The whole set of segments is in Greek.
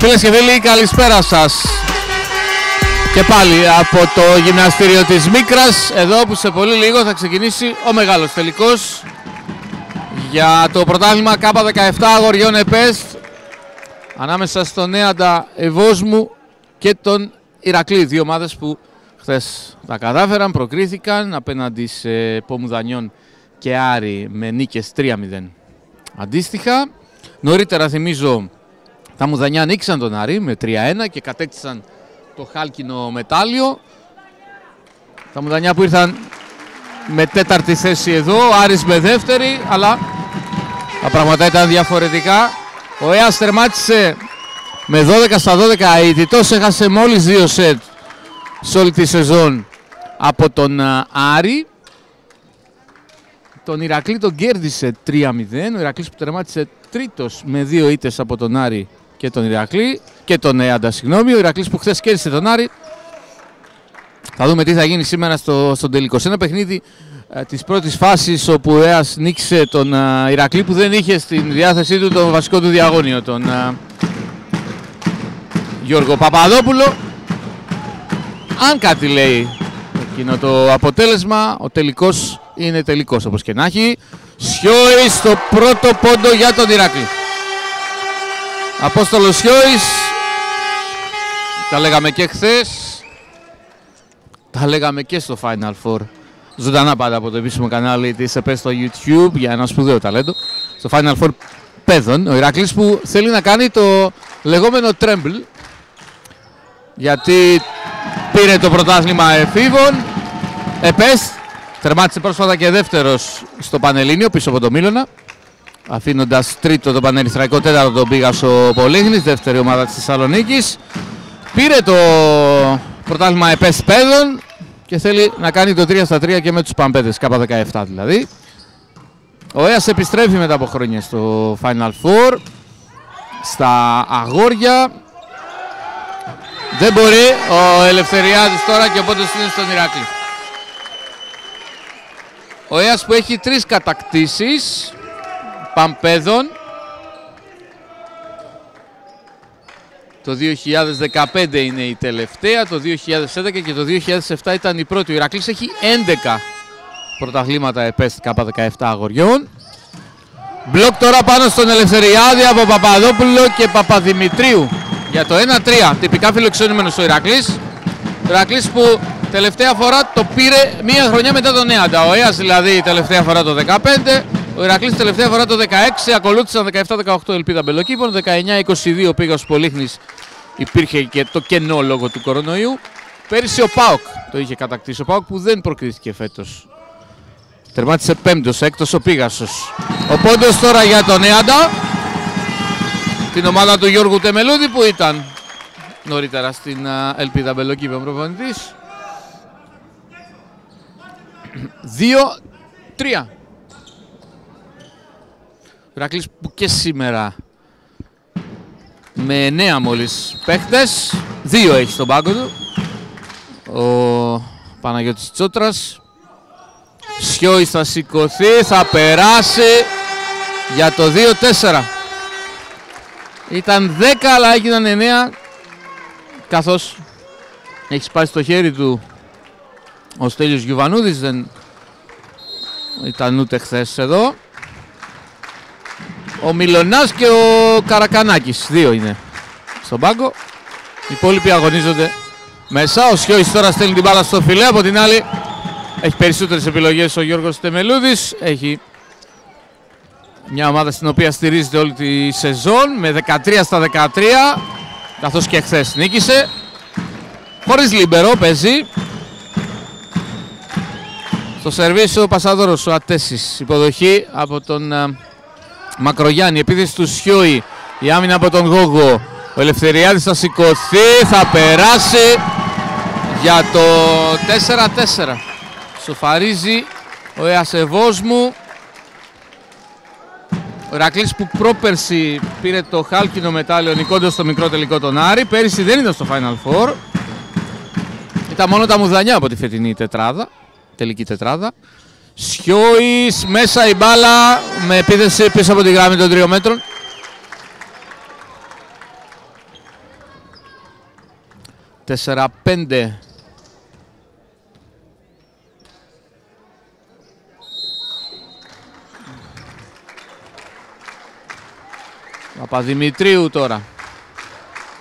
Φίλες και φίλοι, καλησπέρα σας. Και πάλι από το γυμναστήριο της Μίκρας, εδώ που σε πολύ λίγο θα ξεκινήσει ο μεγάλος τελικός για το πρωτάθλημα K17 αγοριών ΕΠΕΣ ανάμεσα στον Νέαντα Ευόσμου και τον Ηρακλή. Δύο ομάδες που χθες τα κατάφεραν, προκρίθηκαν απέναντι σε Πομουδανιών και Άρη με νίκες 3-0 αντίστοιχα. Νωρίτερα θυμίζω τα Μουδανιά νίκησαν τον Άρη με 3-1 και κατέκτησαν το χάλκινο μετάλλιο. Τα Μουδανιά που ήρθαν με τέταρτη θέση εδώ, ο Άρης με δεύτερη, αλλά τα πράγματα ήταν διαφορετικά. Ο ΕΑΣ τερμάτισε με 12 στα 12 αίτητος, έχασε μόλις 2 σετ σε όλη τη σεζόν από τον Άρη. Τον Ηρακλή τον κέρδισε 3-0, ο Ηρακλής που τερμάτισε τρίτος με 2 ήττες από τον Άρη και τον Ηρακλή και τον Νέαντα, συγγνώμη. Ο Ηρακλής που χθες κέρδισε τον Άρη. Θα δούμε τι θα γίνει σήμερα στον τελικό. Σε ένα παιχνίδι της πρώτης φάσης όπου ο ΕΑΣ νίκησε τον Ηρακλή που δεν είχε στην διάθεσή του τον βασικό του διαγώνιο, τον Γιώργο Παπαδόπουλο. Αν κάτι λέει εκείνο το αποτέλεσμα, ο τελικός είναι τελικός όπως και να έχει. Σιώης στο πρώτο πόντο για τον Ηρακλή. Απόστολος Σιώης, τα λέγαμε και χθες, τα λέγαμε και στο Final Four. Ζωντανά πάντα από το επίσημο κανάλι της ΕΠΕΣ στο YouTube για ένα σπουδαίο ταλέντο. Στο Final Four παιδών, ο Ηρακλής που θέλει να κάνει το λεγόμενο tremble, γιατί πήρε το πρωτάθλημα εφήβων ΕΠΕΣ, τερμάτισε πρόσφατα και δεύτερος στο Πανελλήνιο πίσω από τον Μήλωνα, αφήνοντας τρίτο τον Πανερυθραϊκό, τέταρτο τον Πίγασο Πολύχνης, δεύτερη ομάδα της Θεσσαλονίκης. Πήρε το πρωτάθλημα ΕΠΕΣ παιδών και θέλει να κάνει το 3 στα 3 και με τους Παμπέδες, K17 δηλαδή. Ο ΕΑΣ επιστρέφει μετά από χρόνια στο Final Four, στα αγόρια. Δεν μπορεί ο Ελευθεριάδης τώρα και οπότε είναι στον Ηρακλή. Ο ΕΑΣ που έχει 3 κατακτήσεις Παμπέδων. Το 2015 είναι η τελευταία, το 2011 και το 2007 ήταν η πρώτη. Ο Ηρακλής έχει 11 πρωταθλήματα ΕΠΕΣ K17 αγοριών. Μπλοκ τώρα πάνω στον Ελευθεριάδη από Παπαδόπουλο και Παπαδημητρίου για το 1-3. Τυπικά φιλοξενούμενος ο Ηρακλής. Ο Ηρακλής που τελευταία φορά το πήρε μία χρονιά μετά τον Νέαντα. Ο ΕΑΣ δηλαδή τελευταία φορά το 15. Ο Ηρακλής τελευταία φορά το 16, ακολούθησαν 17-18 Ελπίδα Μπελοκήπων, 19-22 Πίγασος Πολύχνης, υπήρχε και το κενό λόγω του κορονοϊού. Πέρυσι ο ΠΑΟΚ το είχε κατακτήσει, ο ΠΑΟΚ που δεν προκρίθηκε φέτος. Τερμάτισε πέμπτος, έκτος ο Πίγασος. Ο πόντος τώρα για τον Νέαντα, την ομάδα του Γιώργου Τεμελούδη που ήταν νωρίτερα στην Ελπίδα Μπελοκήπων προπονητής. 2-3. Ο Ηρακλής που και σήμερα με 9 μόλις παίχτες, 2 έχει στον πάγκο του. Ο Παναγιώτης Τσότρας. Σιώης θα σηκωθεί, θα περάσει για το 2-4. Ήταν 10 αλλά έγιναν 9 καθώς έχει σπάσει το χέρι του ο Στέλιος Γιουβανούδης, δεν ήταν ούτε χθες εδώ. Ο Μιλωνάς και ο Καρακανάκης, 2 είναι στον πάγκο. Οι υπόλοιποι αγωνίζονται μέσα. Ο Σιώης τώρα στέλνει την μπάλα στο φιλέ. Από την άλλη έχει περισσότερες επιλογές ο Γιώργος Τεμελούδης. Έχει μια ομάδα στην οποία στηρίζεται όλη τη σεζόν με 13 στα 13. Καθώς και χθες νίκησε. Χωρίς λίμπερο παίζει. Στο σερβίς ο Πασαδόρος, ο Ατέσης. Υποδοχή από τον Μακρογιάννη, επίθεση του Σιώη, η άμυνα από τον Γόγο. Ο Ελευθεριάδης θα σηκωθεί, θα περάσει για το 4-4. Σοφαρίζει ο ΕΑΣ Ευόσμου. Ο Ηρακλής που πρόπερση πήρε το χάλκινο μετάλλιο νικώντας στο μικρό τελικό τον Άρη. Πέρυσι δεν ήταν στο Final Four. Ήταν μόνο τα Μουδανιά από τη φετινή τετράδα, τελική τετράδα. Σιώης, μέσα η μπάλα με επίθεση πίσω από τη γραμμή των 3 μέτρων. 4-5. Παπαδημητρίου τώρα,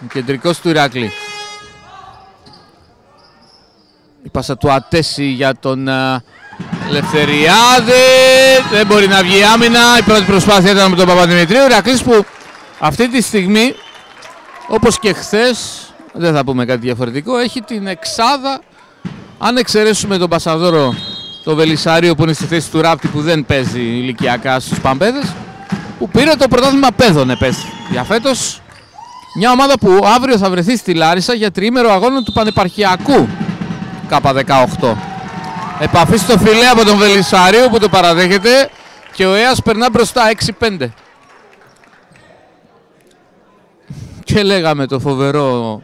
ο κεντρικός του Ηράκλη. Η πάσα του Ατέση για τον Ελευθεριάδη. Δεν μπορεί να βγει άμυνα. Η πρώτη προσπάθεια ήταν με τον Παπαδημητρίου. Ο Ηρακλής που αυτή τη στιγμή, όπως και χθες, δεν θα πούμε κάτι διαφορετικό, έχει την εξάδα. Αν εξαιρέσουμε τον Πασαδόρο, το Βελισσάριο που είναι στη θέση του Ράπτη, που δεν παίζει ηλικιακά στους Παμπέδες, που πήρε το πρωτάθλημα παιδών για φέτος. Μια ομάδα που αύριο θα βρεθεί στη Λάρισα για τριήμερο αγώνα του Πανεπαρχιακού K18. Επαφή στο φιλέ από τον Βελισσάριο που το παραδέχεται και ο ΕΑΣ περνά μπροστά 6-5. Και λέγαμε το φοβερό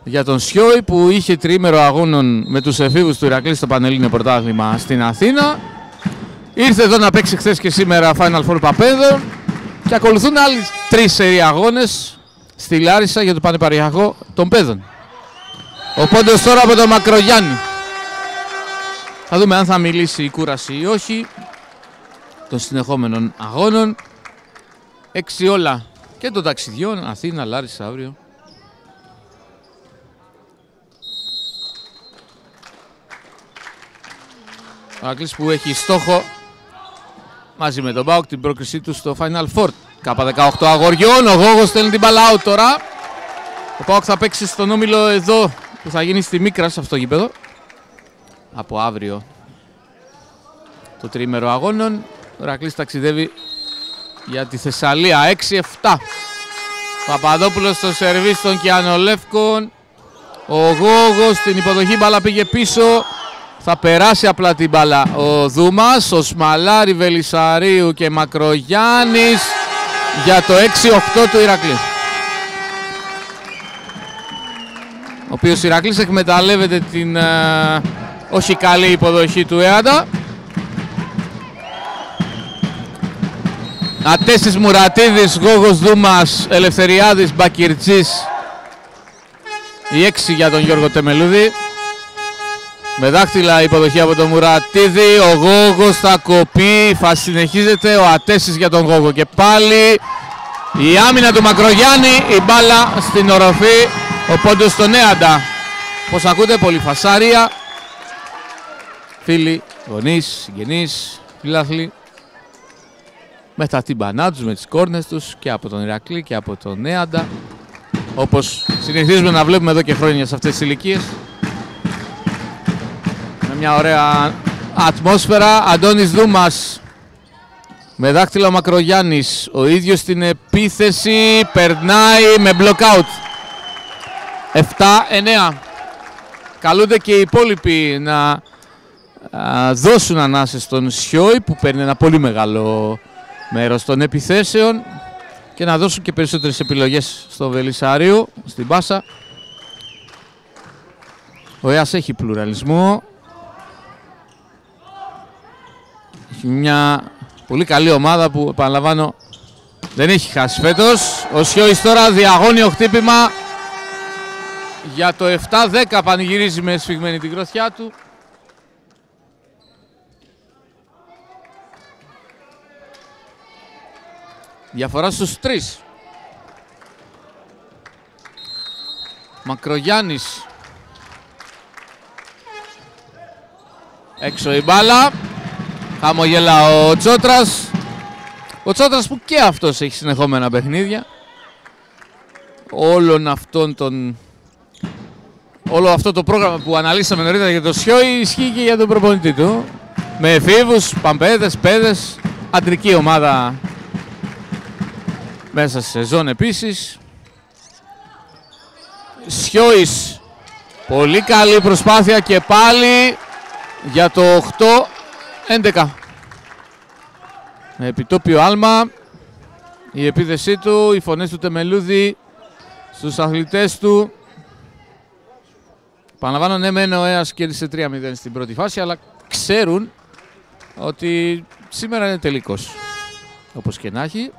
για τον Σιόη που είχε τριήμερο αγώνων με τους εφήβους του Ηρακλή στο Πανελλήνιο Πρωτάθλημα στην Αθήνα. Ήρθε εδώ να παίξει χθες και σήμερα Final Four Παπέδων και ακολουθούν άλλοι 3 σερί αγώνες στη Λάρισα για το Πανεπαρχιακό των Παιδών. Ο πόντος τώρα από τον Μακρογιάννη. Θα δούμε αν θα μιλήσει η κούραση ή όχι των συνεχόμενων αγώνων. 6 όλα και των ταξιδιών Αθήνα, Λάρισα αύριο. Ο Ηρακλής που έχει στόχο μαζί με τον ΠΑΟΚ την πρόκρισή του στο Final Four. K18 αγοριών, ο Γόγος στέλνει την μπάλα out τώρα. Ο ΠΑΟΚ θα παίξει στον όμιλο εδώ που θα γίνει στη Μίκρα σε αυτό το γήπεδο. Από αύριο το τριήμερο αγώνων. Ο Ηρακλής ταξιδεύει για τη Θεσσαλία. 6-7. Παπαδόπουλος στο σερβίς των Κιανολεύκων. Ο Γόγος στην υποδοχή, μπάλα πήγε πίσω. Θα περάσει απλά την μπάλα ο Δούμας, ο Σμαλάρη, Βελισσαρίου και Μακρογιάννης για το 6-8 του Ηρακλή. Ο οποίος Ηρακλής εκμεταλλεύεται την όχι καλή υποδοχή του Έαντα. Ατέσης, Μουρατίδης, Γόγος, Δούμας, Ελευθεριάδης, Μπακυρτζής. Η 6 για τον Γιώργο Τεμελούδη. Με δάχτυλα υποδοχή από τον Μουρατίδη, ο Γόγος θα κοπεί, θα συνεχίζεται, ο Ατέσης για τον Γόγο και πάλι η άμυνα του Μακρογιάννη, η μπάλα στην οροφή, ο πόντος στον Έαντα. Πώς ακούτε, πολύ φασάρια, φίλοι, γονείς, συγγενείς, φίλαθλοι, με τα τύμπανά τους, με τις κόρνες τους και από τον Ηρακλή και από τον Έαντα, όπως συνεχίζουμε να βλέπουμε εδώ και χρόνια σε αυτές τις ηλικίες. Μια ωραία ατμόσφαιρα. Αντώνης Δούμας με δάχτυλο Μακρογιάννης, ο ίδιος στην επίθεση, περνάει με blockout. 7-9. Καλούνται και οι υπόλοιποι να δώσουν ανάσες στον Σιόη που παίρνει ένα πολύ μεγάλο μέρος των επιθέσεων και να δώσουν και περισσότερες επιλογές στο Βελισσάριο, στην πάσα. Ο ΕΑΣ έχει πλουραλισμό. Έχει μια πολύ καλή ομάδα που, επαναλαμβάνω, δεν έχει χάσει φέτος. Ο Σιόης τώρα διαγώνιο χτύπημα για το 7-10, πανηγυρίζει με σφιγμένη την γροθιά του. Διαφορά στους 3. Μακρογιάννης. Έξω η μπάλα. Χαμογελά ο Τσότρας. Ο Τσότρας που και αυτός έχει συνεχόμενα παιχνίδια. Όλο αυτό το πρόγραμμα που αναλύσαμε νωρίτερα για το Σιόη ισχύει και για τον προπονητή του. Με εφήβους, παμπέδες, παιδες, αντρική ομάδα μέσα σε σεζόν επίσης. Σιόης, πολύ καλή προσπάθεια και πάλι για το 8-11. Με επιτόπιο άλμα, η επίθεσή του, οι φωνές του Τεμελούδη στους αθλητές του. Παναλαμβάνω, ναι μεν ο ΕΑΣ κέρδισε 3-0 στην πρώτη φάση, αλλά ξέρουν ότι σήμερα είναι τελικός. Όπως και να έχει.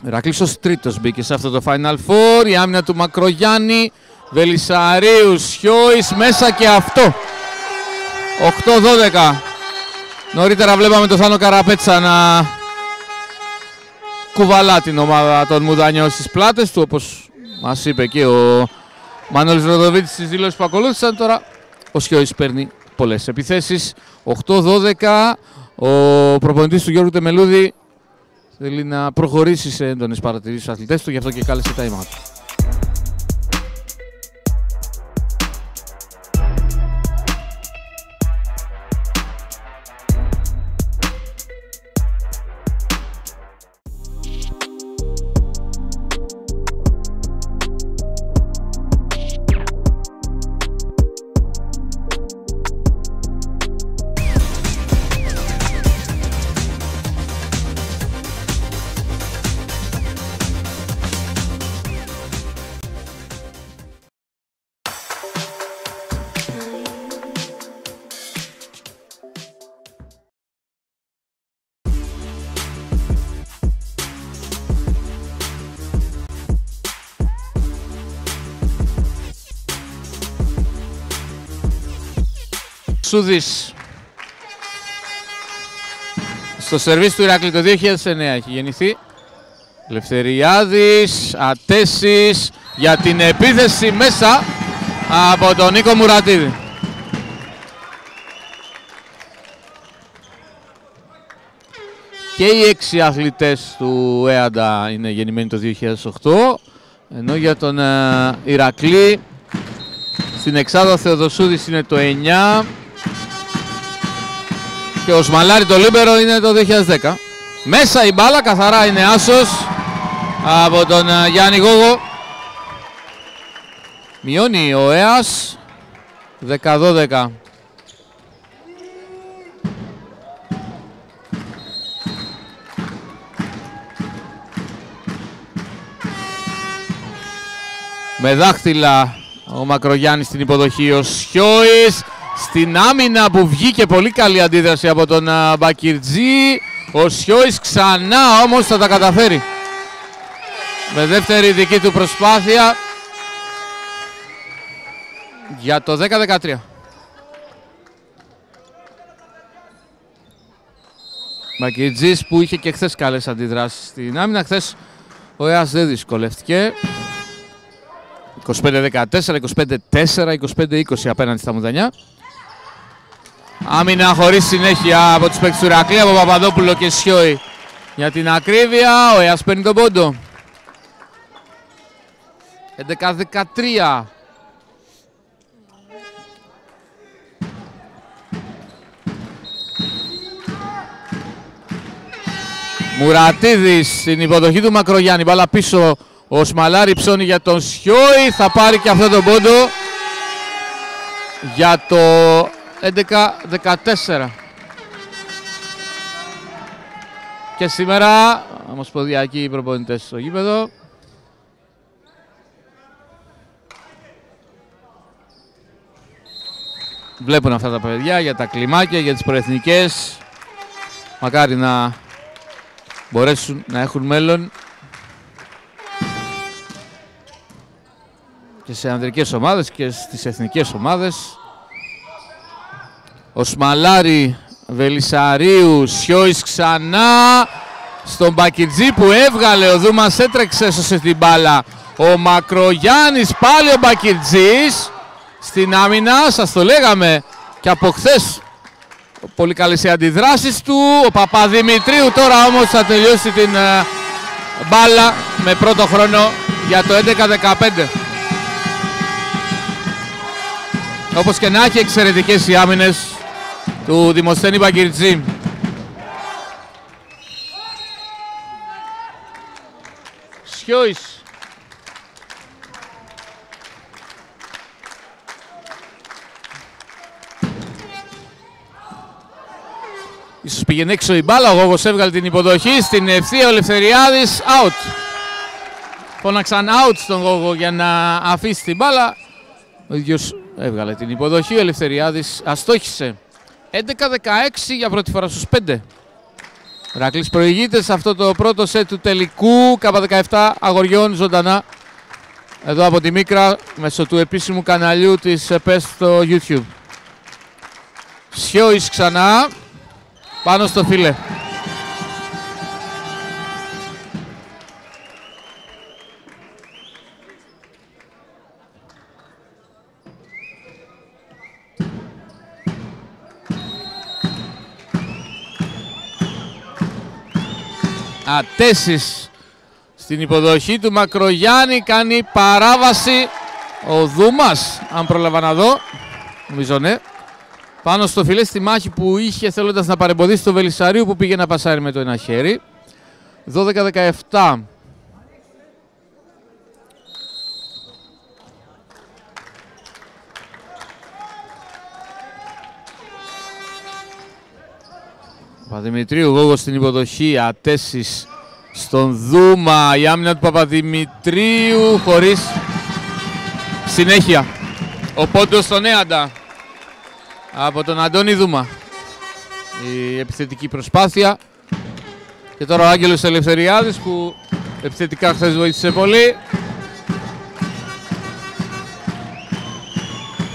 Ηρακλής ως τρίτος μπήκε σε αυτό το Final Four. Η άμυνα του Μακρογιάννη Βελισσαρίου, Σιώης, μέσα και αυτό. 8-12. Νωρίτερα βλέπαμε τον Θάνο Καραπέτσα να κουβαλά την ομάδα των Μουδανιών στις πλάτες του, όπως μας είπε και ο Μανώλης Ροδοβίτης στις δηλώσεις που ακολούθησαν. Τώρα ο Σιώης παίρνει πολλές επιθέσεις. 8-12. Ο προπονητής του Γιώργου Τεμελούδη θέλει να προχωρήσει σε έντονες παρατηρήσεις στους αθλητές του, γι' αυτό και κάλεσε time out. Σούδης στο σερβίς του Ηράκλη το 2009 έχει γεννηθεί. Ελευθεριάδης, Ατέσης για την επίθεση μέσα από τον Νίκο Μουρατίδη. Και οι 6 αθλητές του ΕΑΝΤΑ είναι γεννημένοι το 2008, ενώ για τον Ηρακλή στην εξάδα Θεοδοσούδης είναι το 9 και ο Σμαλάρη το λίμπερο είναι το 2010. Μέσα η μπάλα, καθαρά είναι άσος από τον Γιάννη Γόγο. Μειώνει ο ΕΑΣ 10-12. Με δάχτυλα ο Μακρογιάννης στην υποδοχή, ο Σιώης στην άμυνα που βγήκε πολύ καλή αντίδραση από τον Μπακυρτζή. Ο Σιώης ξανά όμως θα τα καταφέρει με δεύτερη δική του προσπάθεια για το 10-13. Μπακυρτζής που είχε και χθες καλές αντιδράσεις στην άμυνα. Χθες ο ΕΑΣ δεν δυσκολεύτηκε. 25-14, 25-4, 25-20 απέναντι στα Μουδανιά. Άμυνα χωρίς συνέχεια από τους παίκτες του Ηρακλή, από Παπαδόπουλο και Σιώη για την ακρίβεια. Ο ΕΑΣ παίρνει τον πόντο. 11-13. Μουρατίδης στην υποδοχή του Μακρογιάννη. Μπάλα πίσω. Ο Σμαλάρη ψώνει για τον Σιώη. Θα πάρει και αυτό τον πόντο για το 11-14. Και σήμερα ομοσπονδιακοί προπονητές στο γήπεδο. Βλέπουν αυτά τα παιδιά για τα κλιμάκια, για τις προεθνικές. Μακάρι να μπορέσουν να έχουν μέλλον και σε ανδρικές ομάδες και στις εθνικές ομάδες. Ο Σμαλάρη, Βελισσαρίου, Σιώης ξανά στον Μπακυρτζή που έβγαλε, ο Δούμας έτρεξε, έσωσε την μπάλα. Ο Μακρογιάννης, πάλι ο Μπακυρτζής στην άμυνα, σας το λέγαμε και από χθες. Πολύ καλές οι αντιδράσεις του. Ο Παπαδημητρίου τώρα όμως θα τελειώσει την μπάλα με πρώτο χρόνο για το 11-15. Όπως και να έχει, εξαιρετικές οι άμυνες του Δημοσθένη Μπακυρτζή. Σιώης. Ίσως πήγαινε έξω η μπάλα, ο Γόγος έβγαλε την υποδοχή, στην ευθεία ο Ελευθεριάδης, out. Φώναξαν out στον Γόγο για να αφήσει την μπάλα. Ο ίδιος έβγαλε την υποδοχή, ο Ελευθεριάδης αστόχησε. 11-16 για πρώτη φορά στους 5. Ηρακλής προηγείται σε αυτό το πρώτο σετ του τελικού. K17 αγοριών ζωντανά εδώ από τη Μίκρα μέσω του επίσημου καναλιού της ΕΠΕΣ στο YouTube. Σιώης ξανά πάνω στο φιλέ. Ατέσης στην υποδοχή του Μακρογιάννη, κάνει παράβαση ο Δούμας, αν πρόλαβα να δω, νομίζω ναι, πάνω στο φιλέ στη μάχη που είχε θέλοντας να παρεμποδίσει το Βελισσαρίου που πήγε να πασάρει με το ένα χέρι. 12-17. Παπαδημητρίου, Γόγος στην υποδοχή, Ατέσης στον Δούμα, η άμυνα του Παπαδημητρίου χωρίς συνέχεια. Ο πόντος στον Έαντα από τον Αντώνη Δούμα. Η επιθετική προσπάθεια. Και τώρα ο Άγγελος Ελευθεριάδης που επιθετικά χθες βοήθησε πολύ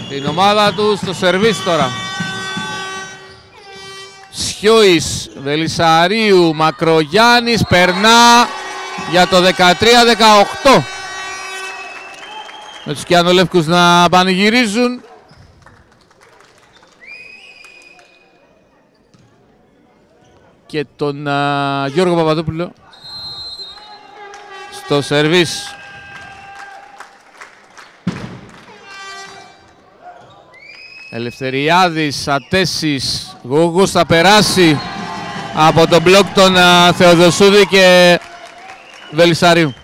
την ομάδα του στο σερβίς τώρα. Σιώης, Βελισσαρίου, Μακρογιάννης, περνά για το 13-18. Με τους κιανολεύκους να πανηγυρίζουν. Και τον Γιώργο Παπαδόπουλο στο σερβίς. Ελευθεριάδης, Ατέσης, Γόγος θα περάσει από τον μπλοκ των Θεοδοσούδη και Βελισσαρίου.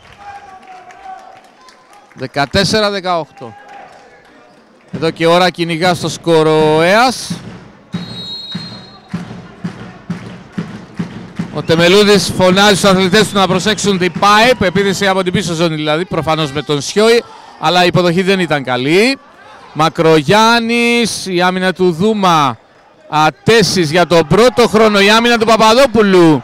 14-18. Εδώ και ώρα κυνηγά στο Σκοροέας. Ο Τεμελούδης φωνάζει στους αθλητές του να προσέξουν την pipe, επίθεση από την πίσω ζώνη δηλαδή, προφανώς με τον Σιώη, αλλά η υποδοχή δεν ήταν καλή. Μακρογιάννης, η άμυνα του Δούμα, Ατέσης για τον πρώτο χρόνο, η άμυνα του Παπαδόπουλου.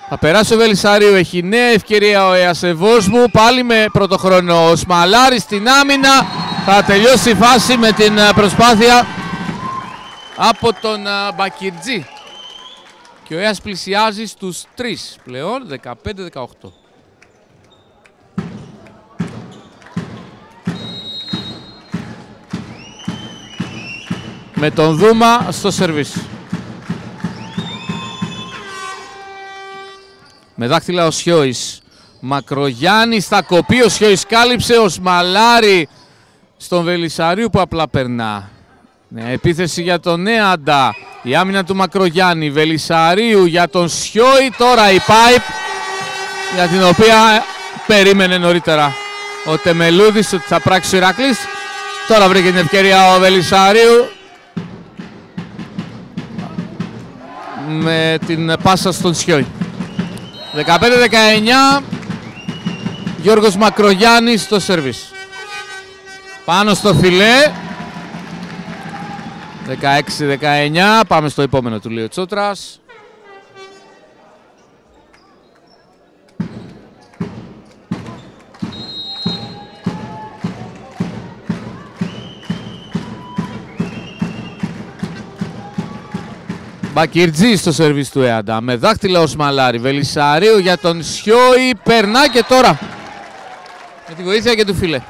Θα περάσει ο Βελισσαρίου, έχει νέα ευκαιρία ο Εασεβός μου, πάλι με πρώτο χρόνο. Ο Σμαλάρης στην άμυνα, θα τελειώσει η φάση με την προσπάθεια από τον Μπακιρτζή. Και ο Εας πλησιάζει στους 3 πλέον, 15-18. Με τον Δούμα στο σερβίς. Με δάχτυλα ο Σιώης. Μακρογιάννης θα κοπεί, ο Σιώης κάλυψε, ο Σμαλάρη στον Βελισσαρίου που απλά περνά. Ναι, επίθεση για τον Έαντα. Η άμυνα του Μακρογιάννη, Βελισσαρίου για τον Σιώη. Τώρα η pipe για την οποία περίμενε νωρίτερα ο Τεμελούδης ότι θα πράξει ο Ηρακλής. Τώρα βρήκε την ευκαιρία ο Βελισσαρίου με την πάσα στον Σιώη. 15-19, Γιώργος Μακρογιάννης στο σερβίς. Πάνω στο φιλέ. 16-19, πάμε στο επόμενο του λέει ο Τσότρας. Μπακιρτζή στο σερβίς του Έαντα, με δάχτυλα ο Σμαλάρη, Βελισσαρίου για τον Σιώη, περνά και τώρα με τη βοήθεια και του φιλέ.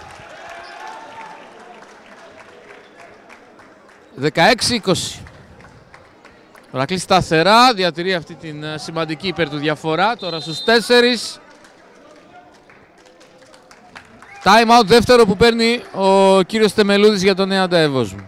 16-20. Ο Ηρακλής σταθερά διατηρεί αυτή την σημαντική υπέρ του διαφορά, τώρα στους 4. Time out δεύτερο που παίρνει ο κύριος Τεμελούδης για τον Έαντα Ευόσμου.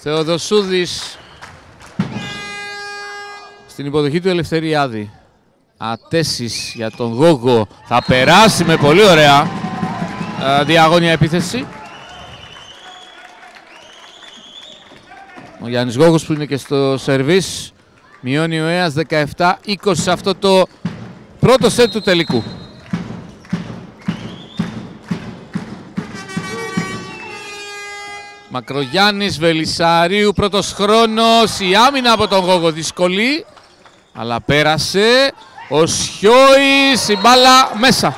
Θεοδοσούδης στην υποδοχή του Ελευθεριάδη. Ατέσεις για τον Γόγο. Θα περάσει με πολύ ωραία διαγώνια επίθεση. Ο Γιάννης Γόγος που είναι και στο σερβίς. Μειώνει ο ΕΑΣ 17-20 σε αυτό το πρώτο σετ του τελικού. Μακρογιάννης, Βελισσαρίου, πρώτος χρόνος. Η άμυνα από τον Γόγο δύσκολη, αλλά πέρασε. Ο Σιώης, η μπάλα μέσα.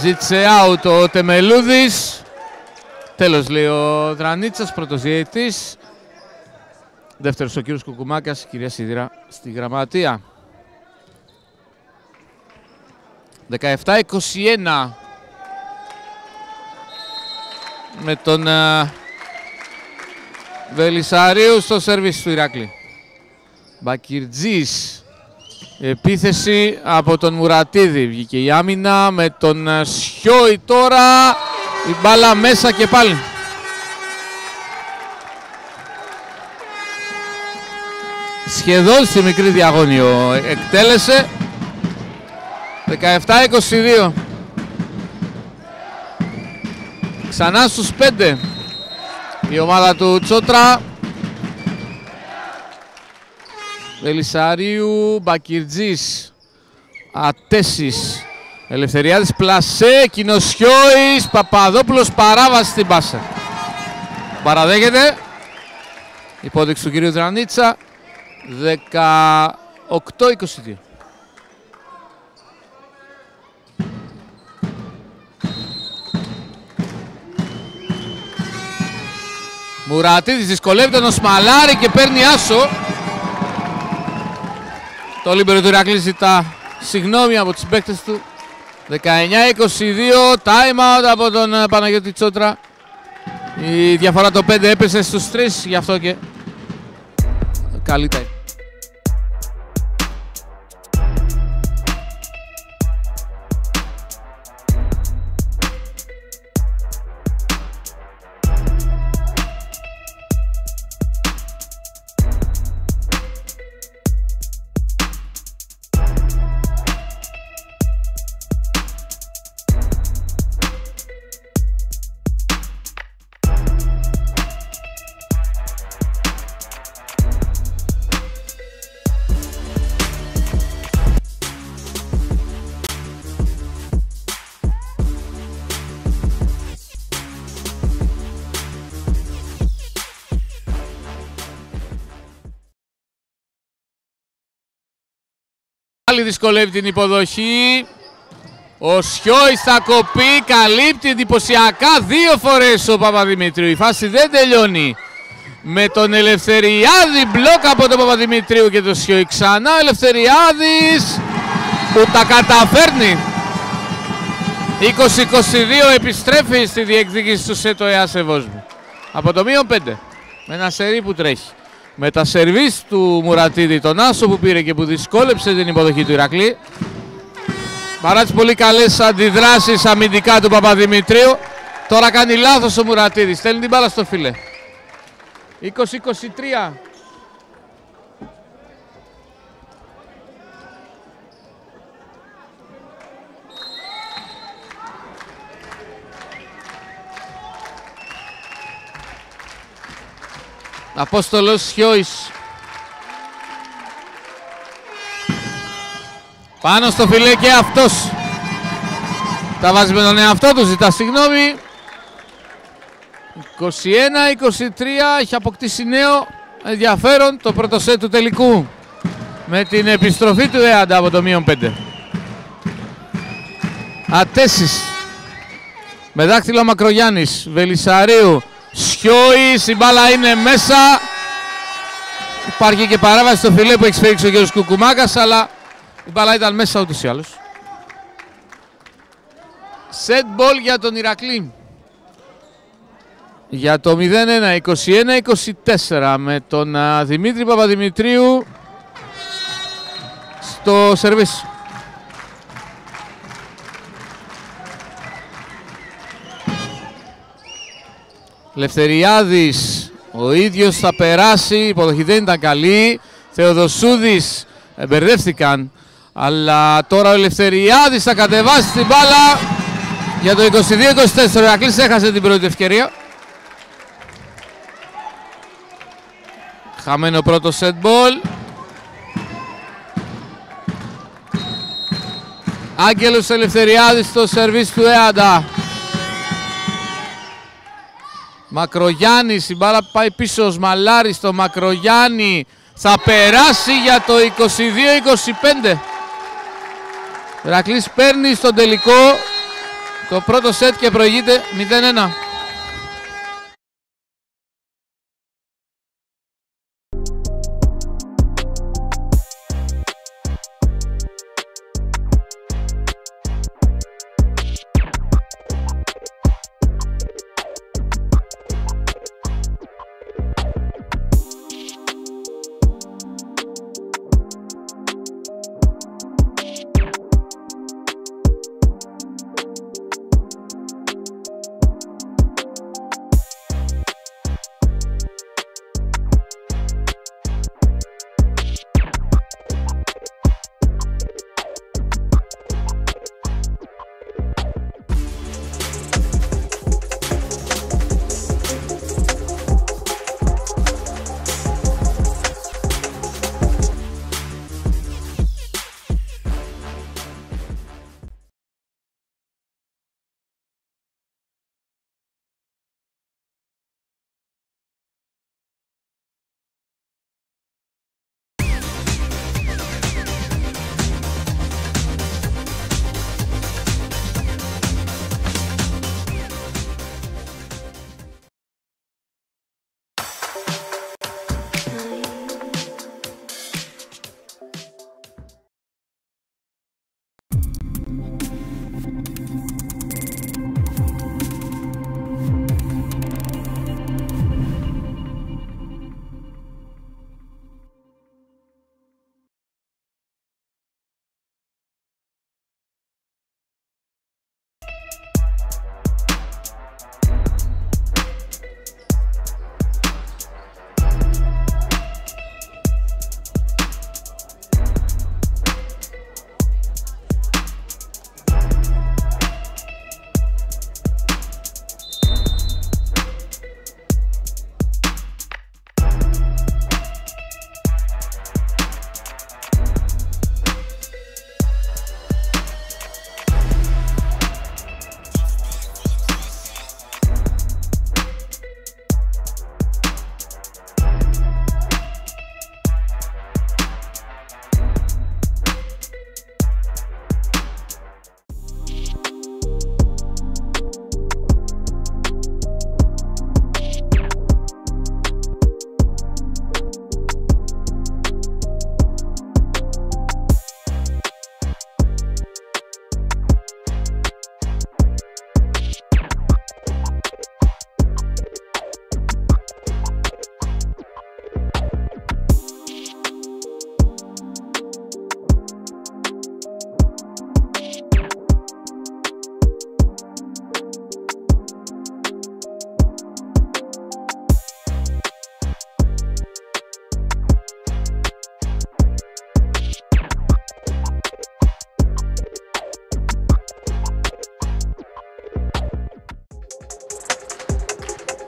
Ζήτησε out ο Τεμελούδης. Τέλος, λέει ο Δρανίτσας, πρώτος διαιτητής. Δεύτερος ο κύριος Κουκουμάκας, η κυρία Σιδηρά στη γραμματεία. 17-21 με τον Βελισσαρίου στο σερβίς του Ηράκλη. Μπακυρτζής, επίθεση από τον Μουρατίδη. Βγήκε η άμυνα με τον Σιώη τώρα. Η μπάλα μέσα και πάλι. Σχεδόν στη μικρή διαγώνιο εκτέλεσε. 17-22. Ξανά στους 5 η ομάδα του Τσότρα. Βελισσαρίου, Μπακυρτζής, Ατέσης, Ελευθεριάδης, Πλασέ, Κινοσιώης, Παπαδόπουλος, παράβαση στην πάσα. Παραδέχεται. Υπόδειξη του κυρίου Δρανίτσα. 18-22. Μουρατίδης δυσκολεύεται τον Σμαλάρη και παίρνει άσο. Το λίμπερο του Ηρακλή ζητά συγγνώμη από τους παίκτες του. 19-22, time out από τον Παναγιώτη Τσότρα. Η διαφορά το 5 έπεσε στους 3, γι' αυτό και καλή time. Πάλι δυσκολεύει την υποδοχή. Ο Σιώης θα κοπεί, καλύπτει εντυπωσιακά 2 φορές ο Παπαδημητρίου. Η φάση δεν τελειώνει. Με τον Ελευθεριάδη, μπλοκ από τον Παπαδημητρίου και τον Σιώη. Ξανά ο Ελευθεριάδης που τα καταφέρνει. 20-22 επιστρέφει στη διεκδίκηση του ΣΕΤ ο ΕΑΣ Ευόσμου. Από το -5 με ένα σερί που τρέχει. Με τα σερβίς του Μουρατίδη, τον άσο που πήρε και που δυσκόλεψε την υποδοχή του Ηρακλή. Παρά τις πολύ καλές αντιδράσεις αμυντικά του Παπαδημητρίου, τώρα κάνει λάθος ο Μουρατίδης, στέλνει την μπάλα στο φιλέ. 20-23. Απόστολος Σιώης. Πάνω στο φιλέ και αυτός. Τα βάζει με τον εαυτό του, ζητά συγγνώμη. 21-23, έχει αποκτήσει νέο ενδιαφέρον το πρώτο σετ του τελικού. Με την επιστροφή του ΕΑΝΤΑ από το -5. Ατέσεις. Με δάκτυλο Μακρογιάννης, Βελισσαρίου. Σιώης, η μπάλα είναι μέσα. Υπάρχει και παράβαση στο φιλέ που έχει σφίξει ο κ. Κουκουμάκας, αλλά η μπάλα ήταν μέσα ούτως ή άλλως. Σετ μπολ για τον Ηρακλή. Για το 0-1, 21-24 με τον Δημήτρη Παπαδημητρίου στο σερβίς. Λευθεριάδης ο ίδιος θα περάσει, η υποδοχή δεν ήταν καλή. Θεοδοσούδης μπερδεύτηκαν, αλλά τώρα ο Λευθεριάδης θα κατεβάσει την μπάλα για το 22-24. Ο Ηρακλής έχασε την πρώτη ευκαιρία. Χαμένο πρώτο set ball. Άγγελος Ελευθεριάδης στο σερβίς του Έαντα. Μακρογιάννης, η μπάλα πάει πίσω, ο Σμαλάρης στο Μακρογιάννη. Θα περάσει για το 22-25. Ο Ηρακλής παίρνει στον τελικό το πρώτο σετ και προηγείται 0-1.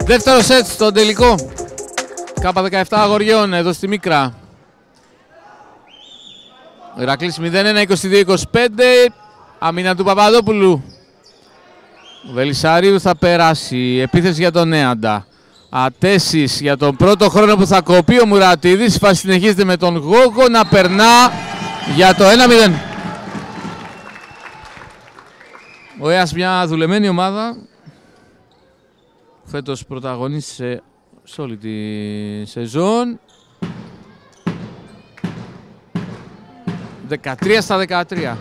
Δεύτερο σετ στο τελικό. K17 Αγοριών εδώ στη Μίκρα. Ο Ηρακλής 0-1, 22-25. Αμήνα του Παπαδόπουλου. Ο Βελισσαρίου θα περάσει. Επίθεση για τον Έαντα. Ατέσεις για τον πρώτο χρόνο που θα κοπεί ο Μουρατίδης. Η φάση συνεχίζεται με τον Γόγο να περνά για το 1-0. Ο ΕΑΣ μια δουλεμένη ομάδα. Φέτος πρωταγωνίστησε σε όλη τη σεζόν. 13 στα 13.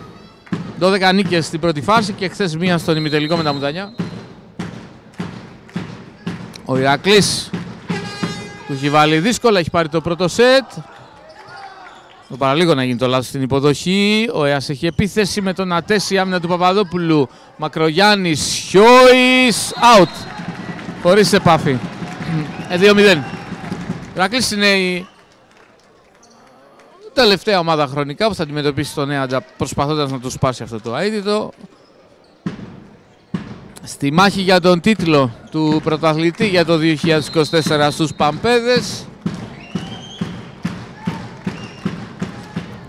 12 νίκες στην πρώτη φάση και χθες μία στον ημιτελικό με τα Μουτανιά. Ο Ηρακλής του έχει βάλει δύσκολα, έχει πάρει το πρώτο σετ. Το παραλίγο να γίνει το λάθος στην υποδοχή. Ο ΕΑΣ έχει επίθεση με τον Ατέση, άμυνα του Παπαδόπουλου. Μακρογιάννης, Χιόης, out. χωρίς επάφη. 2-0. Ηρακλής είναι η τελευταία ομάδα χρονικά που θα αντιμετωπίσει τον Νέαντζα προσπαθώντας να του σπάσει αυτό το αίτητο. Στη μάχη για τον τίτλο του πρωταθλητή για το 2024 στους Παμπέδες.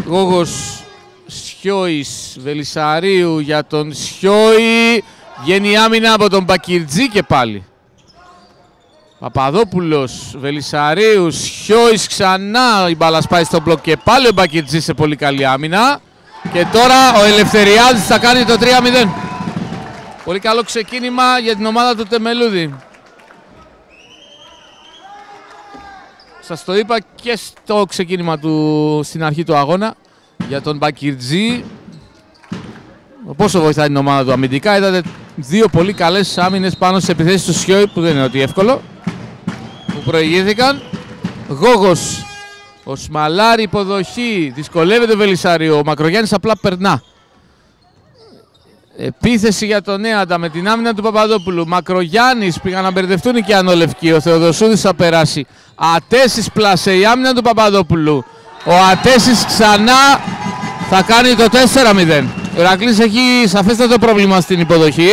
Γόγος Σιώης Βελισσαρίου για τον Σιώη. Βγαίνει άμυνα από τον Μπακυρτζή και πάλι. Παπαδόπουλος, Βελισσαρίου, Σιώης ξανά. Η μπάλα σπάει στο μπλοκ και πάλι ο Μπακυρτζής σε πολύ καλή άμυνα. Και τώρα ο Ελευθεριάδης θα κάνει το 3-0. Πολύ καλό ξεκίνημα για την ομάδα του Τεμελούδη. Σας το είπα και στο ξεκίνημα του στην αρχή του αγώνα για τον Μπακυρτζή. Πόσο βοηθάει την ομάδα του αμυντικά. Είδατε δύο πολύ καλές άμυνες πάνω στις επιθέσεις του Σιώη που δεν είναι ότι εύκολο. Που προηγήθηκαν. Γόγος, ο Σμαλάρη υποδοχή. Δυσκολεύεται ο Βελισσάριο. Ο Μακρογιάννης απλά περνά. Επίθεση για τον Νέαντα με την άμυνα του Παπαδόπουλου. Μακρογιάννης πήγαν να μπερδευτούν και Ανολευκοί. Ο Θεοδοσούδης θα περάσει. Ατέσης πλάσε η άμυνα του Παπαδόπουλου. Ο Ατέσης ξανά θα κάνει το 4-0. Ο Ηρακλής έχει σαφέστατο πρόβλημα στην υποδοχή.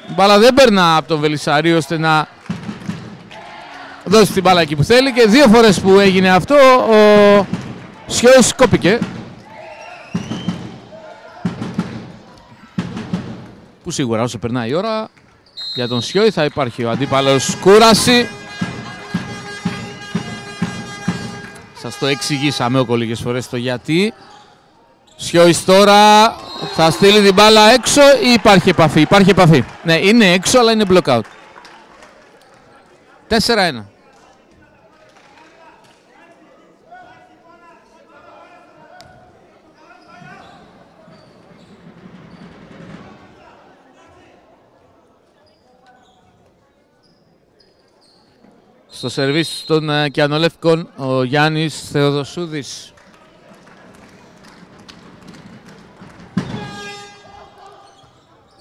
Η μπάλα δεν περνά από τον Βελισσαρίο ώστε να δώσει την μπάλα εκεί που θέλει. Και δύο φορές που έγινε αυτό ο Σιώης κόπηκε. Που σίγουρα όσο περνάει η ώρα για τον Σιώη θα υπάρχει ο αντίπαλος κούραση. Σας το εξηγήσαμε όκο λίγες φορές το γιατί. Σιώης τώρα θα στείλει την μπάλα έξω ή υπάρχει επαφή? Υπάρχει επαφή. Ναι, είναι έξω αλλά είναι block out. 4-1. Στο σερβίς των Κιανολεύκων ο Γιάννης Θεοδοσούδης.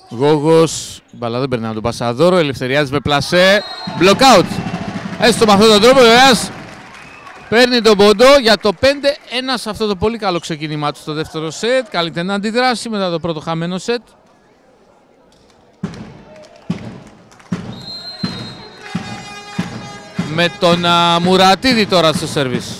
Γόγος, μπαλά δεν περνάει τον Πασαδόρο, Ελευθεριάδης με πλασέ, block out. Έστω με αυτόν τον τρόπο βεβαίως παίρνει τον πόντο για το 5-1 σε αυτό το πολύ καλό ξεκίνημά του στο δεύτερο σετ. Καλύτερη να αντιδράσει μετά το πρώτο χαμένο σετ. Με τον Μουρατίδη τώρα στο σερβίς.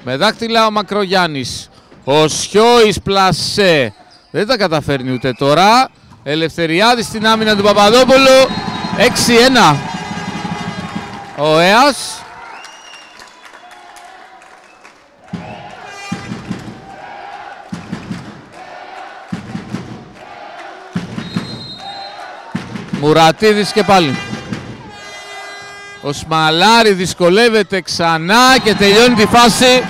Με δάκτυλα ο Μακρογιάννης. Ο Σιώης πλασέ. Δεν τα καταφέρνει ούτε τώρα. Ελευθεριάδης στην άμυνα του Παπαδόπουλου. 6-1. Ο Έας. Μουρατίδης και πάλι. Ο Σμαλάρη δυσκολεύεται ξανά και τελειώνει τη φάση.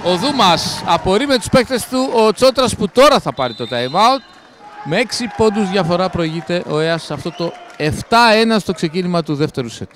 Ο Δούμας απορεί με τους παίκτες του. Ο Τσότρας που τώρα θα πάρει το time out. Με 6 πόντους διαφορά προηγείται ο Έας σε αυτό το 7-1 στο ξεκίνημα του δεύτερου σετ.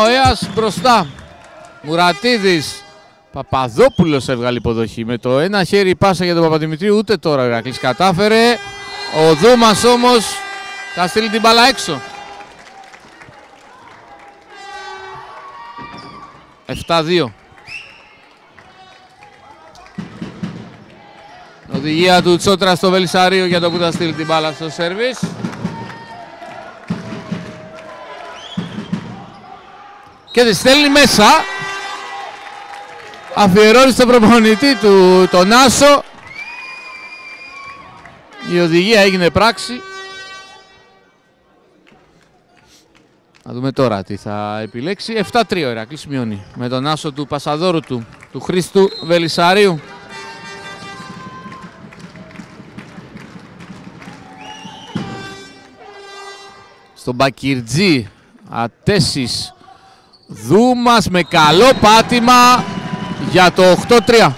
Ο Έας μπροστά. Μουρατίδης. Παπαδόπουλος έβγαλε υποδοχή. Με το ένα χέρι πάσα για τον Παπαδημητρίου. Ούτε τώρα ο Ηρακλής κατάφερε. Ο Δούμας όμως θα στείλει την μπάλα έξω. 7-2. Οδηγία του Τσότρα στο Βελισσαρίο για το που θα στείλει την μπάλα στο σερβίς. Και τη στέλνει μέσα. αφιερώνει στον προπονητή του τον Άσο. Η οδηγία έγινε πράξη. Να δούμε τώρα τι θα επιλέξει. 7-3 ο Ηρακλής μειώνει με τον άσο του Πασαδόρου του Χρήστου Βελισσαρίου. Στον Μπακυρτζή, Ατέσης, Δούμας με καλό πάτημα για το 8-3.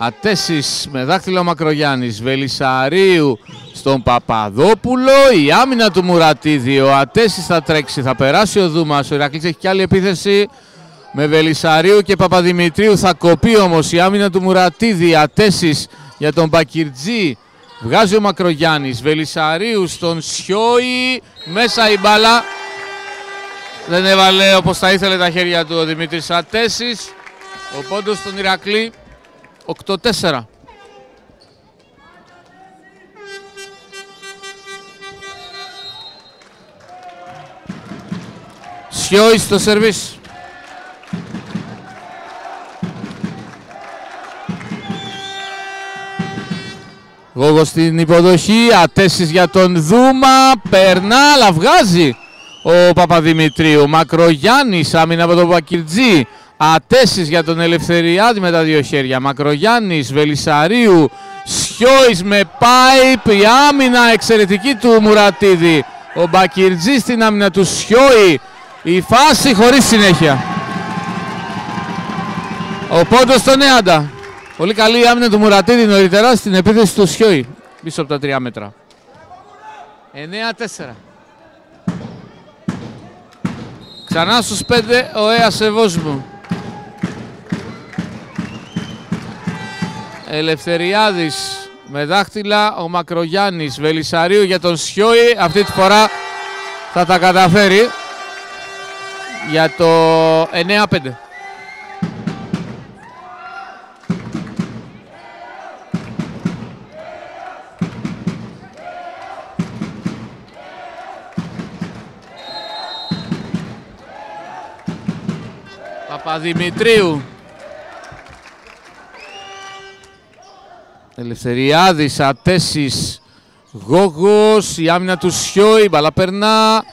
Ατέσης με δάχτυλο Μακρογιάννης, Βελισσαρίου στον Παπαδόπουλο, η άμυνα του Μουρατίδη, ο Ατέσης θα τρέξει, θα περάσει ο Δούμας, ο Ηρακλής έχει κι άλλη επίθεση με Βελισσαρίου και Παπαδημητρίου, θα κοπεί όμως η άμυνα του Μουρατίδη, Ατέσης για τον Μπακυρτζή, βγάζει ο Μακρογιάννης, Βελισσαρίου στον Σιώη, μέσα η μπάλα, δεν έβαλε όπως θα ήθελε τα χέρια του ο Δημήτρης Ατέσης, ο πόντος στον Ηρακλή. 8-4. Σιώη στο σερβίς. Γόγος στην υποδοχή, Ατέσης για τον Δούμα, περνά αλλά βγάζει ο Παπαδημητρίου. Μακρογιάννης, άμυνα από τον Μπακυρτζή. Ατέσης για τον Ελευθεριάδη με τα δύο χέρια. Μακρογιάννης, Βελισσαρίου, Σιώης με πάιπ, η άμυνα εξαιρετική του Μουρατίδη. Ο Μπακυρτζής στην άμυνα του Σιώη, η φάση χωρίς συνέχεια. Ο πόντος στον Νέαντα. Πολύ καλή η άμυνα του Μουρατίδη νωρίτερα στην επίθεση του Σιώη, πίσω από τα 3 μέτρα. 9-4. Ξανά στους 5 ο Έας Ευόσμου. Ελευθεριάδης με δάχτυλα, ο Μακρογιάννης, Βελισσαρίου για τον Σιώη, αυτή τη φορά θα τα καταφέρει για το 9-5. Παπαδημητρίου, Ελευθεριάδης, Ατέσης, Γόγος, η άμυνα του Σιώη, μπαλά περνά.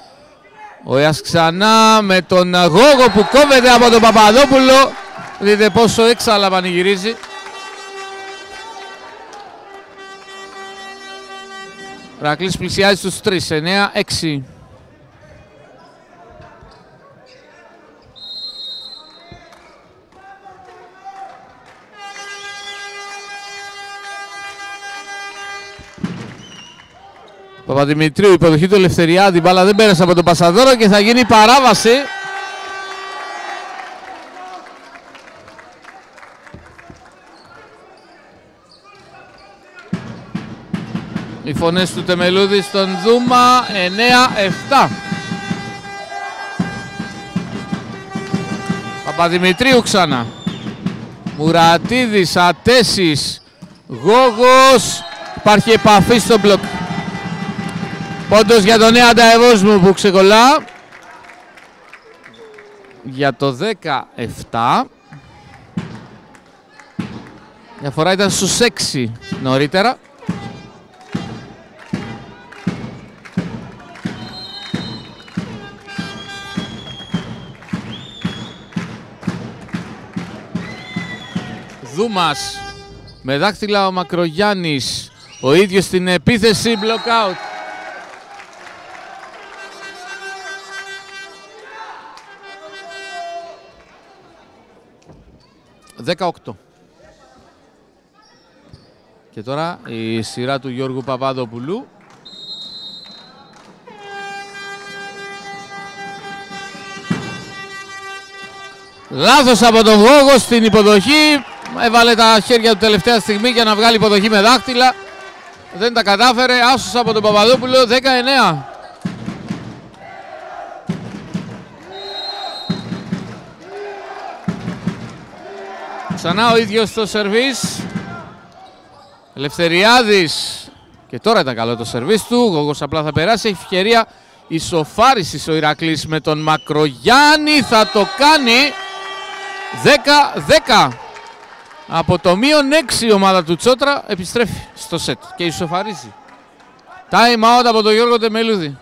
Ο Έας ξανά με τον Γόγο που κόβεται από τον Παπαδόπουλο. Δείτε πόσο έξαλα πανηγυρίζει. Ηρακλής πλησιάζει στους 3, 9-6. Παπαδημητρίου, υποδοχή του Ελευθεριάδη, μπάλα δεν πέρασε από τον Πασαδόρο και θα γίνει παράβαση. Οι φωνές του Τεμελούδη στον Δούμα, 9-7. Παπαδημητρίου ξανά. Μουρατίδης, Ατέσης, Γόγος, υπάρχει επαφή στο μπλοκ. Πόντος για τον Νέα Ανταεβόσμου που ξεκολλά. Για το 17. Διαφορά ήταν στους 6 νωρίτερα. Δούμας με δάχτυλα ο Μακρογιάννης. Ο ίδιος στην επίθεση, block out. 18. Και τώρα η σειρά του Γιώργου Παπαδοπουλού. Λάθος από τον Γόγο στην υποδοχή. Έβαλε τα χέρια του τελευταία στιγμή για να βγάλει υποδοχή με δάχτυλα. Δεν τα κατάφερε. Άσος από τον Παπαδόπουλο, 19. Ξανά ο ίδιος το σερβίς. Ελευθεριάδης. Και τώρα ήταν καλό το σερβίς του. Ο Γόγος απλά θα περάσει. Έχει ευκαιρία ισοφάρισης ο Ηρακλής με τον Μακρογιάννη. Θα το κάνει. 10-10. Από το -6 η ομάδα του Τσότρα επιστρέφει στο σετ και ισοφαρίζει. Time out από τον Γιώργο Τεμελούδη.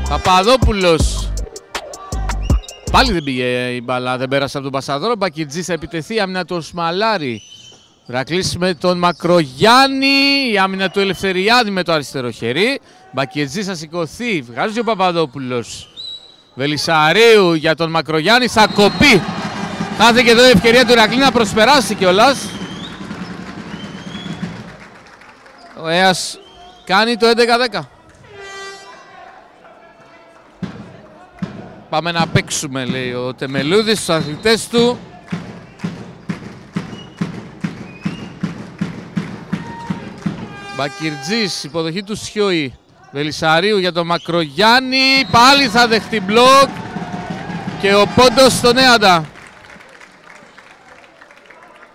Παπαδόπουλος. Πάλι δεν πήγε η μπάλα, δεν πέρασε από τον Πασαδόρο. Μπακιτζής θα επιτεθεί, άμυνα του Οσμαλάρη. Ηρακλής με τον Μακρογιάννη, η άμυνα του Ελευθεριάδη με το αριστερό χέρι. Μπακιτζής θα σηκωθεί, βγάζει ο Παπαδόπουλος. Βελισσαρίου για τον Μακρογιάννη, θα κοπεί. Χάθηκε εδώ η ευκαιρία του Ηρακλή να προσπεράσει κιόλας. Ο Έας κάνει το 11-10. Πάμε να παίξουμε, λέει ο Τεμελούδης στους αθλητές του. Μπακιρτζής, υποδοχή του Σιώη. Βελισσαρίου για τον Μακρογιάννη. Πάλι θα δεχτεί μπλοκ. Και ο πόντος στον Έαντα.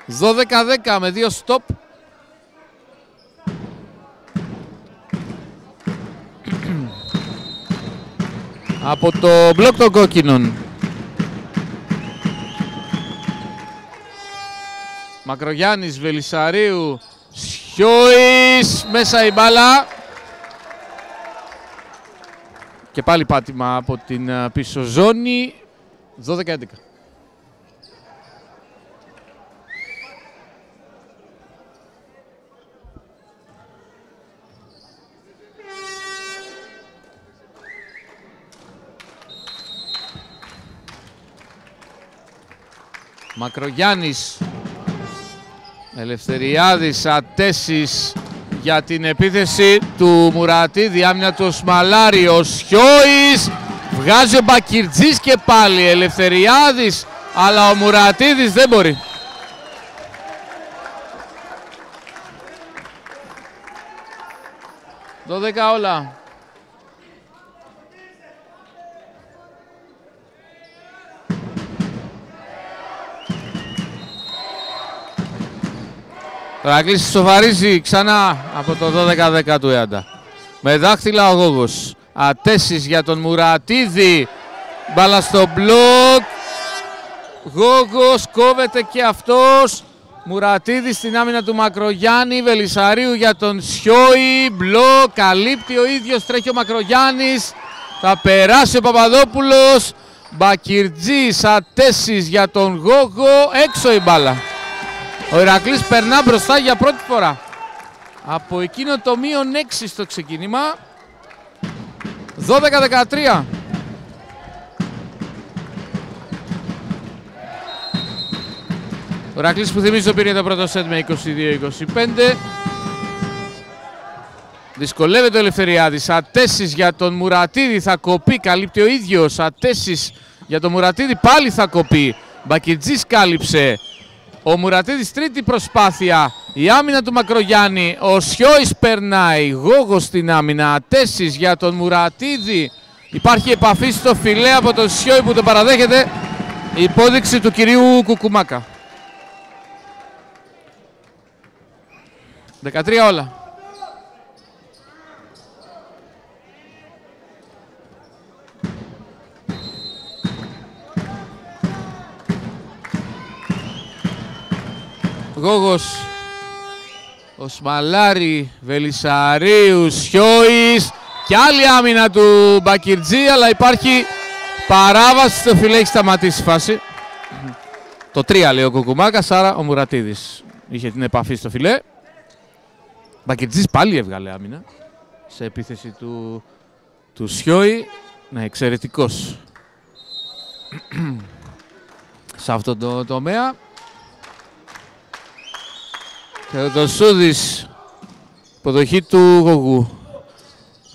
12-10 με 2 στόπ. Από το μπλοκ των κόκκινων. Μακρογιάννης, Βελισσαρίου, Σιώης, μέσα η μπάλα. Και πάλι πάτημα από την πίσω ζώνη. 12-11. Μακρογιάννης, Ελευθεριάδης, Ατέσης για την επίθεση του Μουρατίδη, άμυνα του Οσμαλάρη, ο Σιώης, βγάζει ο Μπακιρτζής και πάλι Ελευθεριάδης, αλλά ο Μουρατίδης δεν μπορεί. Το 10 όλα. Ο Ηρακλής σοβαρίζει ξανά από το 12-10 του Έαντα. Με δάχτυλα ο Γόγος. Ατέσης για τον Μουρατίδη. Μπάλα στο μπλοκ. Γόγος κόβεται και αυτός. Μουρατίδη στην άμυνα του Μακρογιάννη. Βελισσαρίου για τον Σιώη. Μπλοκ. Καλύπτει ο ίδιος. Τρέχει ο Μακρογιάννης. Θα περάσει ο Παπαδόπουλος. Μπακιρτζής. Ατέσης για τον Γόγο. Έξω η μπάλα. Ο Ηρακλής περνά μπροστά για πρώτη φορά. Από εκείνο το -6 στο ξεκίνημα. 12-13. Ο Ηρακλής που θυμίζω πήρε το πρώτο σετ με 22-25. Δυσκολεύεται ο Ελευθεριάδης. Ατέσης για τον Μουρατίδη, θα κοπεί, καλύπτει ο ίδιος. Ατέσης για τον Μουρατίδη, πάλι θα κοπεί. Μπακιτζής κάλυψε. Ο Μουρατίδης τρίτη προσπάθεια. Η άμυνα του Μακρογιάννη. Ο Σιώης περνάει. Γόγος στην άμυνα. Ατέσης για τον Μουρατίδη. Υπάρχει επαφή στο φιλέ από τον Σιώη που το παραδέχεται. Υπόδειξη του κυρίου Κουκουμάκα. 13 όλα. Γόγος, Οσμαλάρη, Βελισσαρίου, Σιώης και άλλη άμυνα του Μπακιρτζή, αλλά υπάρχει παράβαση στο φιλέ, έχει σταματήσει η φάση. Το 3 λέει ο Κουκουμάκας, άρα ο Μουρατίδης είχε την επαφή στο φιλέ. Μπακιρτζής πάλι έβγαλε άμυνα σε επίθεση του Σιώη. Ναι, εξαιρετικός σε αυτό το τομέα. Θεοδοσούδης, υποδοχή του Γογού.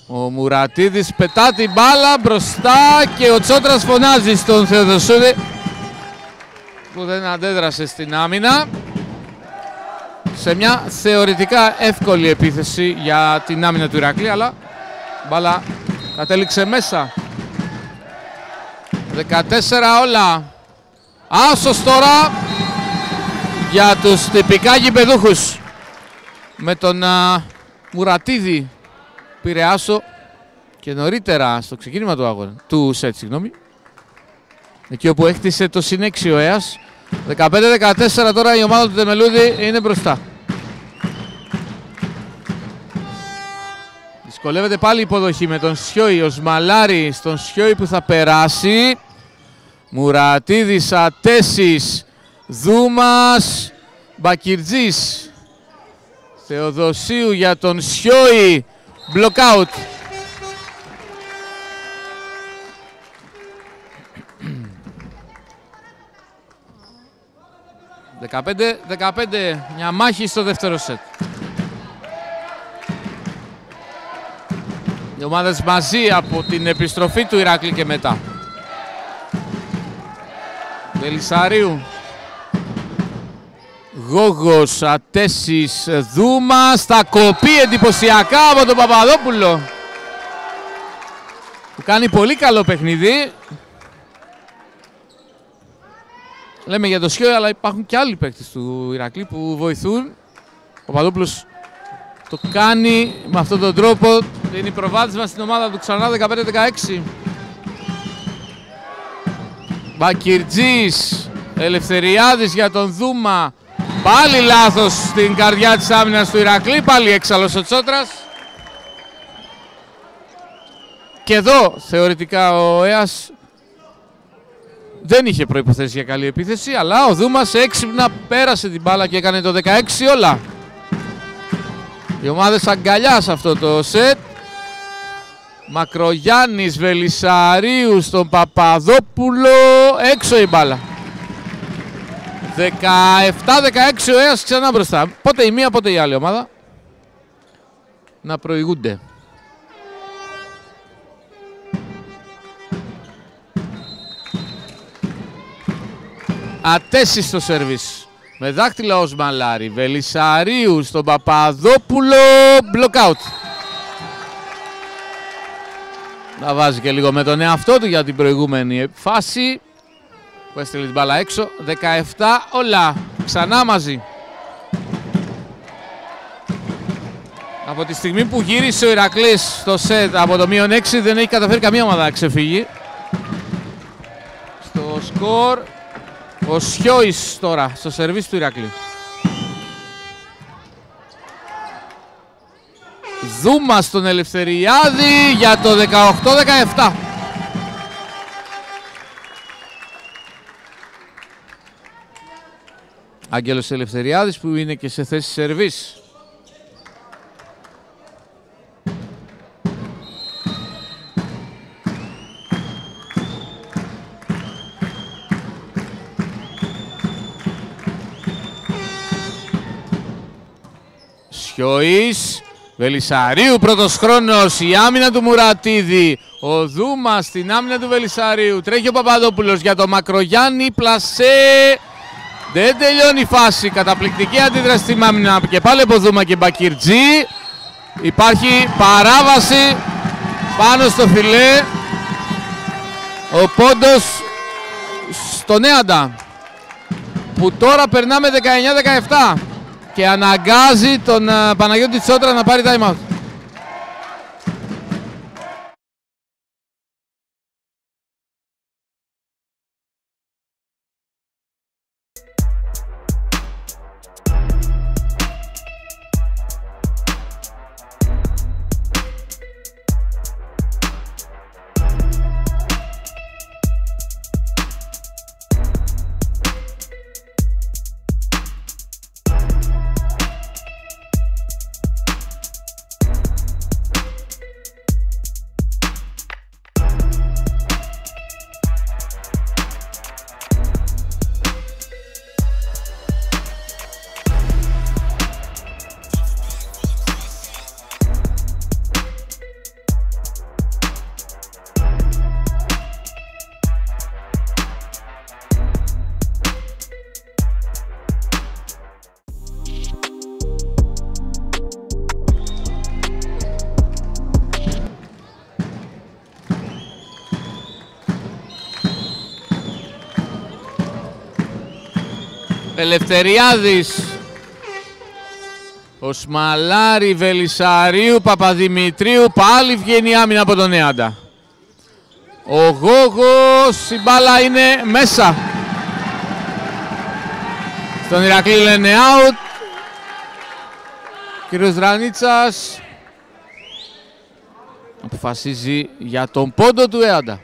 Ο Μουρατίδης πετά την μπάλα μπροστά και ο Τσότρας φωνάζει στον Θεοδοσούδη που δεν αντέδρασε στην άμυνα σε μια θεωρητικά εύκολη επίθεση για την άμυνα του Ηρακλή, αλλά μπάλα κατέληξε μέσα. 14 όλα. Άσος τώρα για τους τυπικά γηπεδούχους. Με τον Μουρατίδη πήρε άσο και νωρίτερα στο ξεκίνημα του αγώνα, του σετ, συγγνώμη. Εκεί όπου έκτισε το συνέξι ο ΕΑΣ. 15-14 τώρα η ομάδα του Τεμελούδη είναι μπροστά. Δυσκολεύεται πάλι η υποδοχή με τον Σιώη, ο Σμαλάρη στον Σιώη που θα περάσει. Μουρατίδης, Ατέσης, Δούμας, Μπακιρτζής. Θεοδοσίου για τον Σιώη, block out. «15-15», μια μάχη στο δεύτερο σετ. Οι ομάδες μαζί από την επιστροφή του Ηράκλη και μετά. Βελισσαρίου, Γόγος, Ατέσης, Δούμας, θα κοπεί εντυπωσιακά από τον Παπαδόπουλο που κάνει πολύ καλό παιχνίδι. Λέμε για το Σιώη, αλλά υπάρχουν και άλλοι παίκτες του Ηρακλή που βοηθούν. Ο Παπαδόπουλος το κάνει με αυτόν τον τρόπο, δίνει προβάδισμα στην ομάδα του ξανά 15-16. Μπακιρτζής, Ελευθεριάδης για τον Δούμα. Πάλι λάθος στην καρδιά της άμυνας του Ηρακλή, πάλι έξαλλος ο Τσότρας. Και εδώ θεωρητικά ο ΕΑΣ δεν είχε προϋποθέσεις για καλή επίθεση, αλλά ο Δούμας έξυπνα πέρασε την μπάλα και έκανε το 16 όλα. Οι ομάδες αγκαλιά σε αυτό το σετ. Μακρογιάννης, Βελισσαρίου στον Παπαδόπουλο, έξω η μπάλα. 17-16 ο ΕΑΣ ξανά μπροστά. Πότε η μία, πότε η άλλη ομάδα να προηγούνται. Ατέσης στο σερβίς. Με δάχτυλα ο Σμαλάρη. Βελισσαρίου στον Παπαδόπουλο. Block out. Να βάζει και λίγο με τον εαυτό του για την προηγούμενη φάση που έστειλε την μπάλα έξω. 17 όλα. Ξανά μαζί. Από τη στιγμή που γύρισε ο Ηρακλής στο σετ από το μείον 6 δεν έχει καταφέρει καμία ομάδα να ξεφύγει. Στο σκορ ο Σιώης τώρα στο σερβίς του Ηρακλή. Δούμα στον Ελευθεριάδη για το 18-17. Άγγελος Ελευθεριάδης που είναι και σε θέση σερβίς. Σιώης, Βελισσαρίου πρώτος χρόνος, η άμυνα του Μουρατίδη, ο Δούμας στην άμυνα του Βελισσαρίου, τρέχει ο Παπαδόπουλος για το Μακρογιάννη, πλασέ, δεν τελειώνει η φάση, καταπληκτική αντίδραση στην άμυνα και πάλι από Δούμα και Μπακιρτζή, υπάρχει παράβαση πάνω στο φιλέ, ο πόντος στον Έαντα που τώρα περνάμε 19-17. Και αναγκάζει τον Παναγιώτη Τσότρα να πάρει time out. Ελευθεριάδης, ο Σμαλάρη, Βελισσαρίου, Παπαδημητρίου, πάλι βγαίνει άμυνα από τον Έαντα. Ο Γόγος, η μπάλα είναι μέσα. Στον Ηρακλή λένε out. Κύριος Δρανίτσας αποφασίζει για τον πόντο του Έαντα,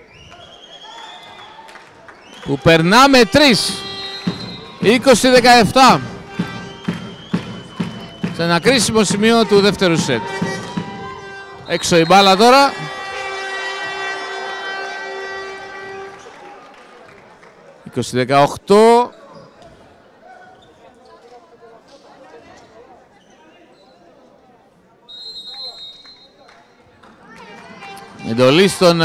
που περνάμε 3, 20-17, σε ένα κρίσιμο σημείο του δεύτερου σετ. Έξω η μπάλα τώρα. (20-18). Εντολή στον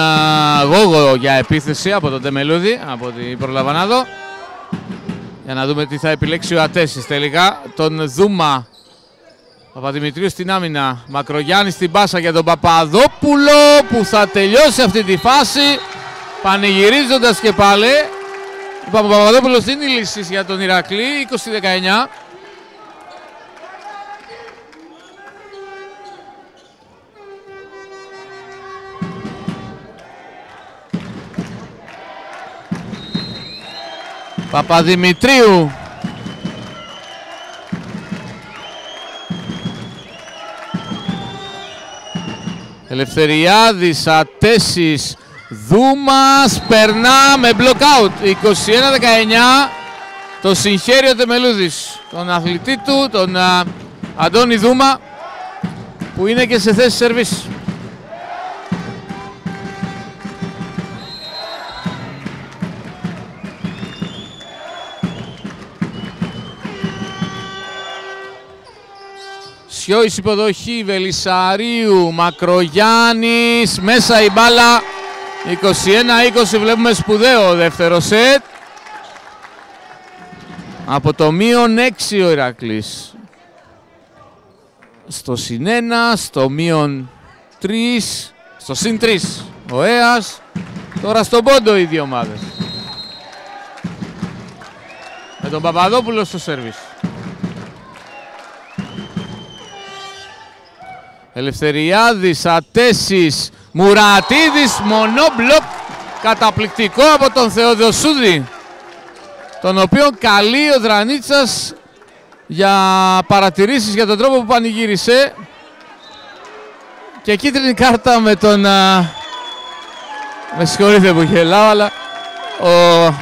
Γόγο για επίθεση από τον Τεμελούδη, από την Προλαβανάδο. Για να δούμε τι θα επιλέξει ο Ατέσης τελικά. Τον Δούμα, Παπαδημητρίου στην άμυνα, Μακρογιάννη στην πάσα για τον Παπαδόπουλο, που θα τελειώσει αυτή τη φάση πανηγυρίζοντας και πάλι. Ο Παπαδόπουλος δίνει λύσεις για τον Ηρακλή. 20-19. Παπαδημητρίου, Ελευθεριάδης, Ατέσης, Δούμας, περνά με block out. 21-19. Το συγχαίρει ο Τεμελούδης τον αθλητή του, τον Αντώνη Δούμα, που είναι και σε θέση σερβίς. Σιώης υποδοχή, Βελισσαρίου, Μακρογιάννης, μέσα η μπάλα. 21-20, βλέπουμε σπουδαίο δεύτερο σετ. Από το -6 ο Ηρακλής στο +1, στο -3, στο +3 ο Έας. Τώρα στον πόντο οι δύο ομάδες, με τον Παπαδόπουλο στο σερβίς. Ελευθεριάδης, Ατέσης, Μουρατίδης, μονόμπλοκ καταπληκτικό από τον Θεοδοσούδη, τον οποίο καλεί ο Δρανίτσας για παρατηρήσεις για τον τρόπο που πανηγύρισε, και κίτρινη κάρτα με τον... με συγχωρείτε που γελάω, αλλά ο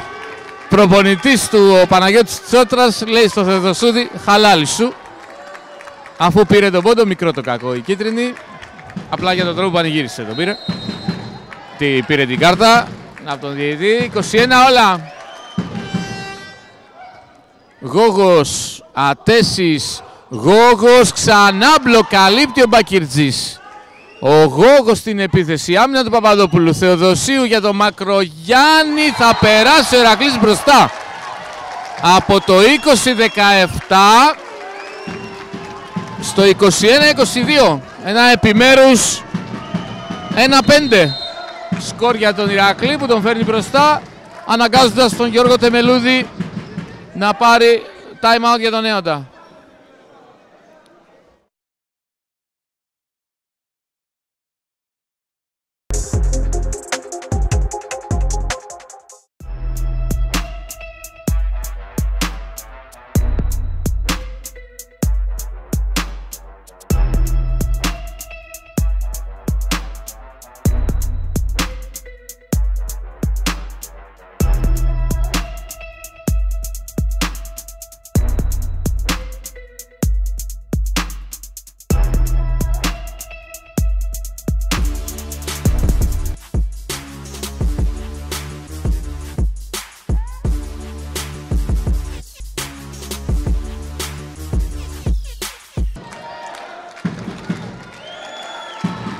προπονητής του, ο Παναγιώτης Τσότρας, λέει στο Θεοδοσούδη, χαλάλι σου. Αφού πήρε τον πόντο, μικρό το κακό η κίτρινη, απλά για τον τρόπο που πανηγύρισε τον πήρε. Πήρε την κάρτα από τον διαιτητή. 21 όλα. Γόγος, Ατέσης, Γόγος, ξανά μπλοκαλείπτει ο Μπακυρτζής. Ο Γόγος στην επίθεση, άμυνα του Παπαδόπουλου, Θεοδοσίου για τον Μακρογιάννη, θα περάσει ο Ηρακλής μπροστά. Από το 20-17 στο 21-22, ένα επιμέρους 1-5 σκορ για τον Ηρακλή, που τον φέρνει μπροστά, αναγκάζοντας τον Γιώργο Τεμελούδη να πάρει time out για τον Έοντα.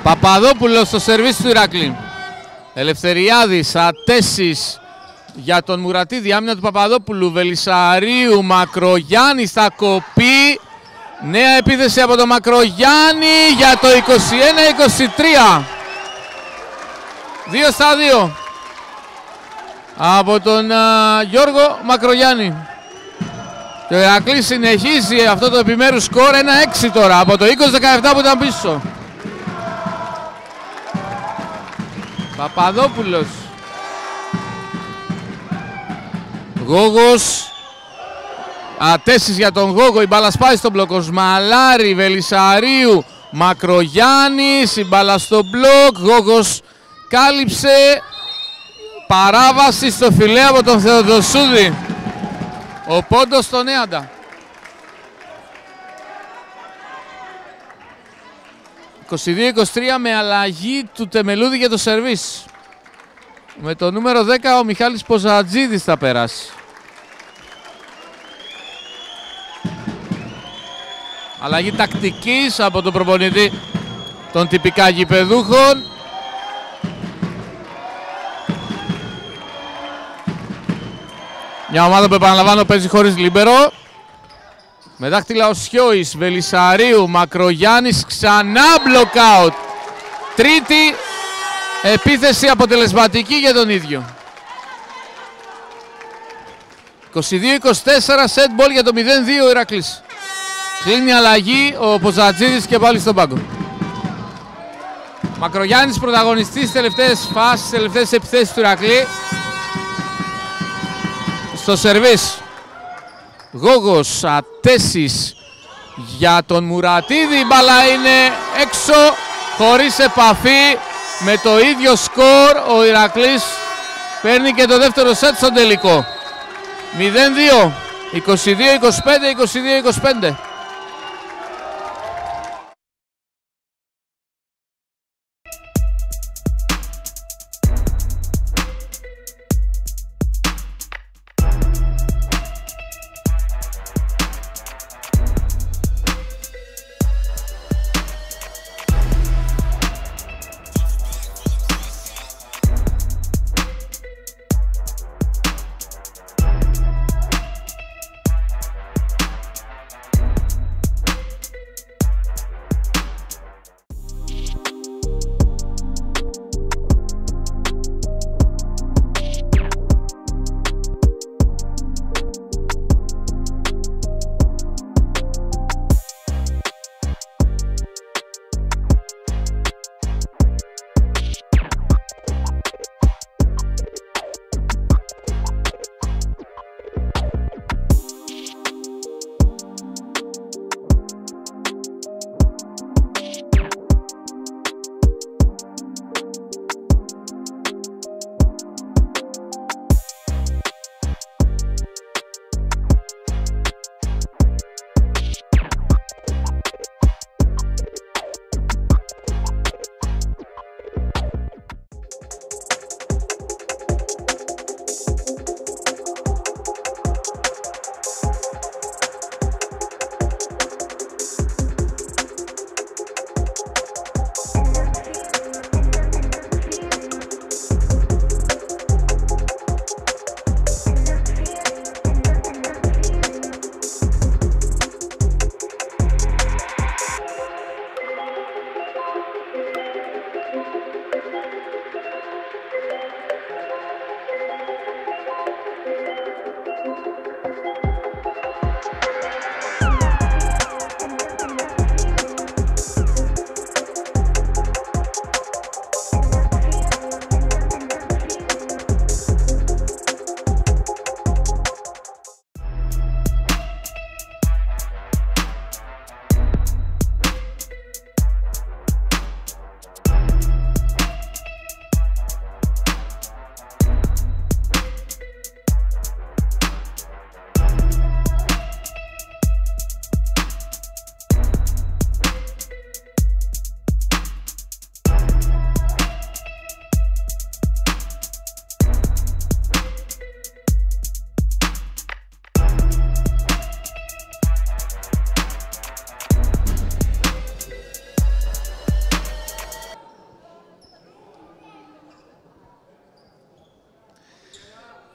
Παπαδόπουλος στο σερβίς του Ηρακλή. Ελευθεριάδης, Ατέσης για τον Μουρατίδη, άμυνα του Παπαδόπουλου, Βελισσαρίου, Μακρογιάννη θα κοπεί. Νέα επίθεση από τον Μακρογιάννη για το 21-23. 2-2 από τον Γιώργο Μακρογιάννη. Και ο Ηρακλής συνεχίζει αυτό το επιμέρους σκορ, 1-6 τώρα από το 20-17 που ήταν πίσω. Παπαδόπουλος. Γόγος. Ατέσεις για τον Γόγο, η μπάλα σπάει στον μπλοκ. Σμαλάρη, Βελισσαρίου, Μακρογιάννης, η μπάλα στο μπλοκ. Γόγος κάλυψε. Παράβαση στο φιλέ από τον Θεοδοσούδη. Ο πόντος στον Νέαντα. 22-23 με αλλαγή του Τεμελούδη για το σερβίς. Με το νούμερο 10 ο Μιχάλης Ποζατζίδης θα περάσει. Αλλαγή τακτικής από τον προπονητή των τυπικά γηπεδούχων. Μια ομάδα που, επαναλαμβάνω, παίζει χωρίς λίμπερο. Με δάχτυλα ο Σιώης, Βελισσαρίου, Μακρογιάννης, ξανά μπλοκάουτ. Τρίτη επίθεση αποτελεσματική για τον ίδιο. 22-24 σετ μπολ για το 0-2 ο Ηρακλής. Κλείνει αλλαγή ο Ποζατζίδης και πάλι στον πάγκο. Μακρογιάννης πρωταγωνιστής στις τελευταίες φάσεις, στις τελευταίες επιθέσεις του Ηρακλή. Στο σερβίς. Γόγος, Ατέσης για τον Μουρατίδη. Η μπάλα είναι έξω, χωρίς επαφή. Με το ίδιο σκορ ο Ηρακλής παίρνει και το δεύτερο σετ στον τελικό. 0-2, 22-25, 22-25.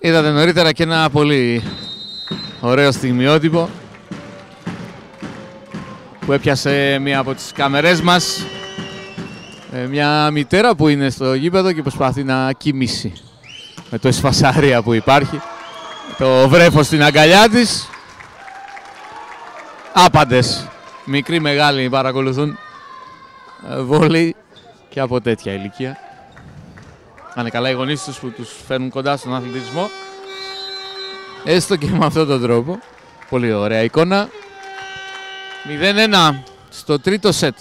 Είδατε νωρίτερα και ένα πολύ ωραίο στιγμιότυπο που έπιασε μία από τις καμερές μας. Μια μητέρα που είναι στο γήπεδο και προσπαθεί να κοιμήσει με το εσφασάρια που υπάρχει, το βρέφος στην αγκαλιά της. άπαντες. Μικροί, μεγάλοι παρακολουθούν βόλεϊ και από τέτοια ηλικία. Να είναι καλά οι γονείς τους που τους φέρνουν κοντά στον αθλητισμό. Έστω και με αυτόν τον τρόπο. Πολύ ωραία εικόνα. 0-1 στο τρίτο σετ.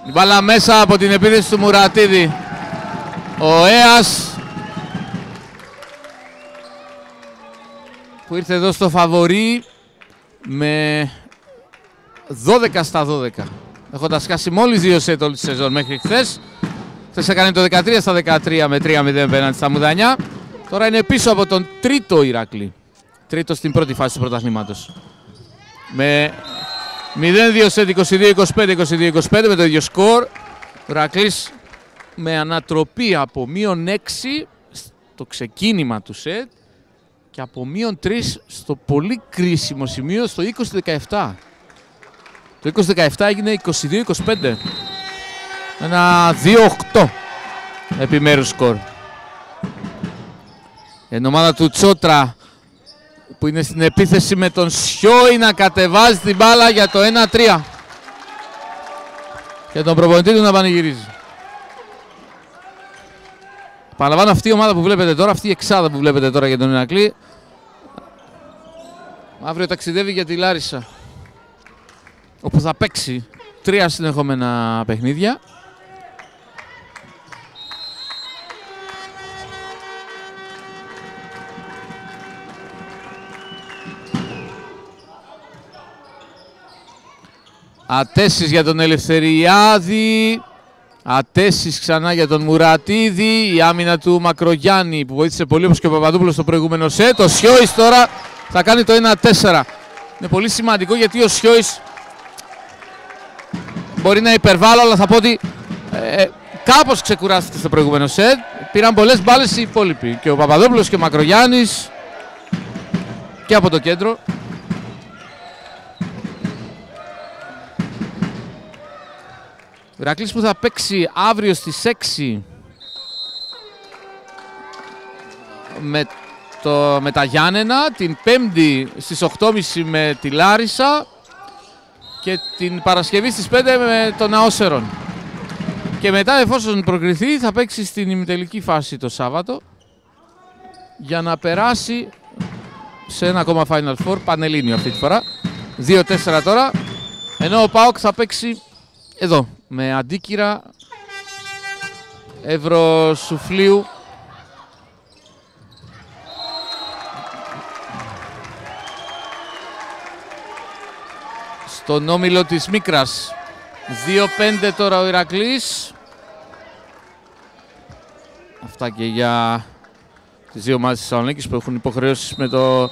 Η μπάλα μέσα από την επίθεση του Μουρατίδη. Ο Έας που ήρθε εδώ στο φαβορί με 12 στα 12. Έχοντας χάσει μόλις 2 σετ όλη τη σεζόν μέχρι χθες. Χθες έκανε το 13 στα 13 με 3-0 απέναντι στα Μουδανιά. Τώρα είναι πίσω από τον τρίτο Ηρακλή. Τρίτο στην πρώτη φάση του πρωταθλήματος. Με 0-2 σετ 22-25, 22-25 με το ίδιο σκορ. Ο Ηρακλής με ανατροπή από -6 στο ξεκίνημα του σετ και από -3 στο πολύ κρίσιμο σημείο στο 20-17. Το 20-17 έγινε 22-25. Ένα 2-8 επιμέρους σκορ. Η ομάδα του Τσότρα που είναι στην επίθεση με τον Σιώη να κατεβάζει την μπάλα για το 1-3. Και τον προπονητή του να πανηγυρίζει. Παραλαμβάνω, αυτή η ομάδα που βλέπετε τώρα, αυτή η εξάδα που βλέπετε τώρα για τον Ηρακλή, αύριο ταξιδεύει για τη Λάρισα, όπου θα παίξει 3 συνεχόμενα παιχνίδια. Ατέσεις για τον Ελευθεριάδη, ατέσεις ξανά για τον Μουρατίδη, η άμυνα του Μακρογιάννη που βοήθησε πολύ όπως και ο Παπαδόπουλος στο προηγούμενο σετ. Ο Σιώης τώρα θα κάνει το 1-4. Είναι πολύ σημαντικό γιατί ο Σιώης μπορεί να υπερβάλλω, αλλά θα πω ότι κάπως ξεκουράστηκε στο προηγούμενο σετ. Πήραν πολλές μπάλες οι υπόλοιποι, και ο Παπαδόπουλος και ο Μακρογιάννης και από το κέντρο. Ο Ηρακλής που θα παίξει αύριο στις 6 με τα Γιάννενα, την Πέμπτη στις 8.30 με τη Λάρισα και την Παρασκευή στις 5 με τον Αόσερον. Και μετά, εφόσον προκριθεί, θα παίξει στην ημιτελική φάση το Σάββατο για να περάσει σε ένα ακόμα Final Four, Πανελλήνιο αυτή τη φορά. 2-4 τώρα, ενώ ο ΠΑΟΚ θα παίξει εδώ με Αντίκυρα, Ευρωσουφλίου στον όμιλο της Μίκρας. 2-5 τώρα ο Ηρακλής. Αυτά και για τις δύο ομάδες της Θεσσαλονίκης που έχουν υποχρεώσεις με το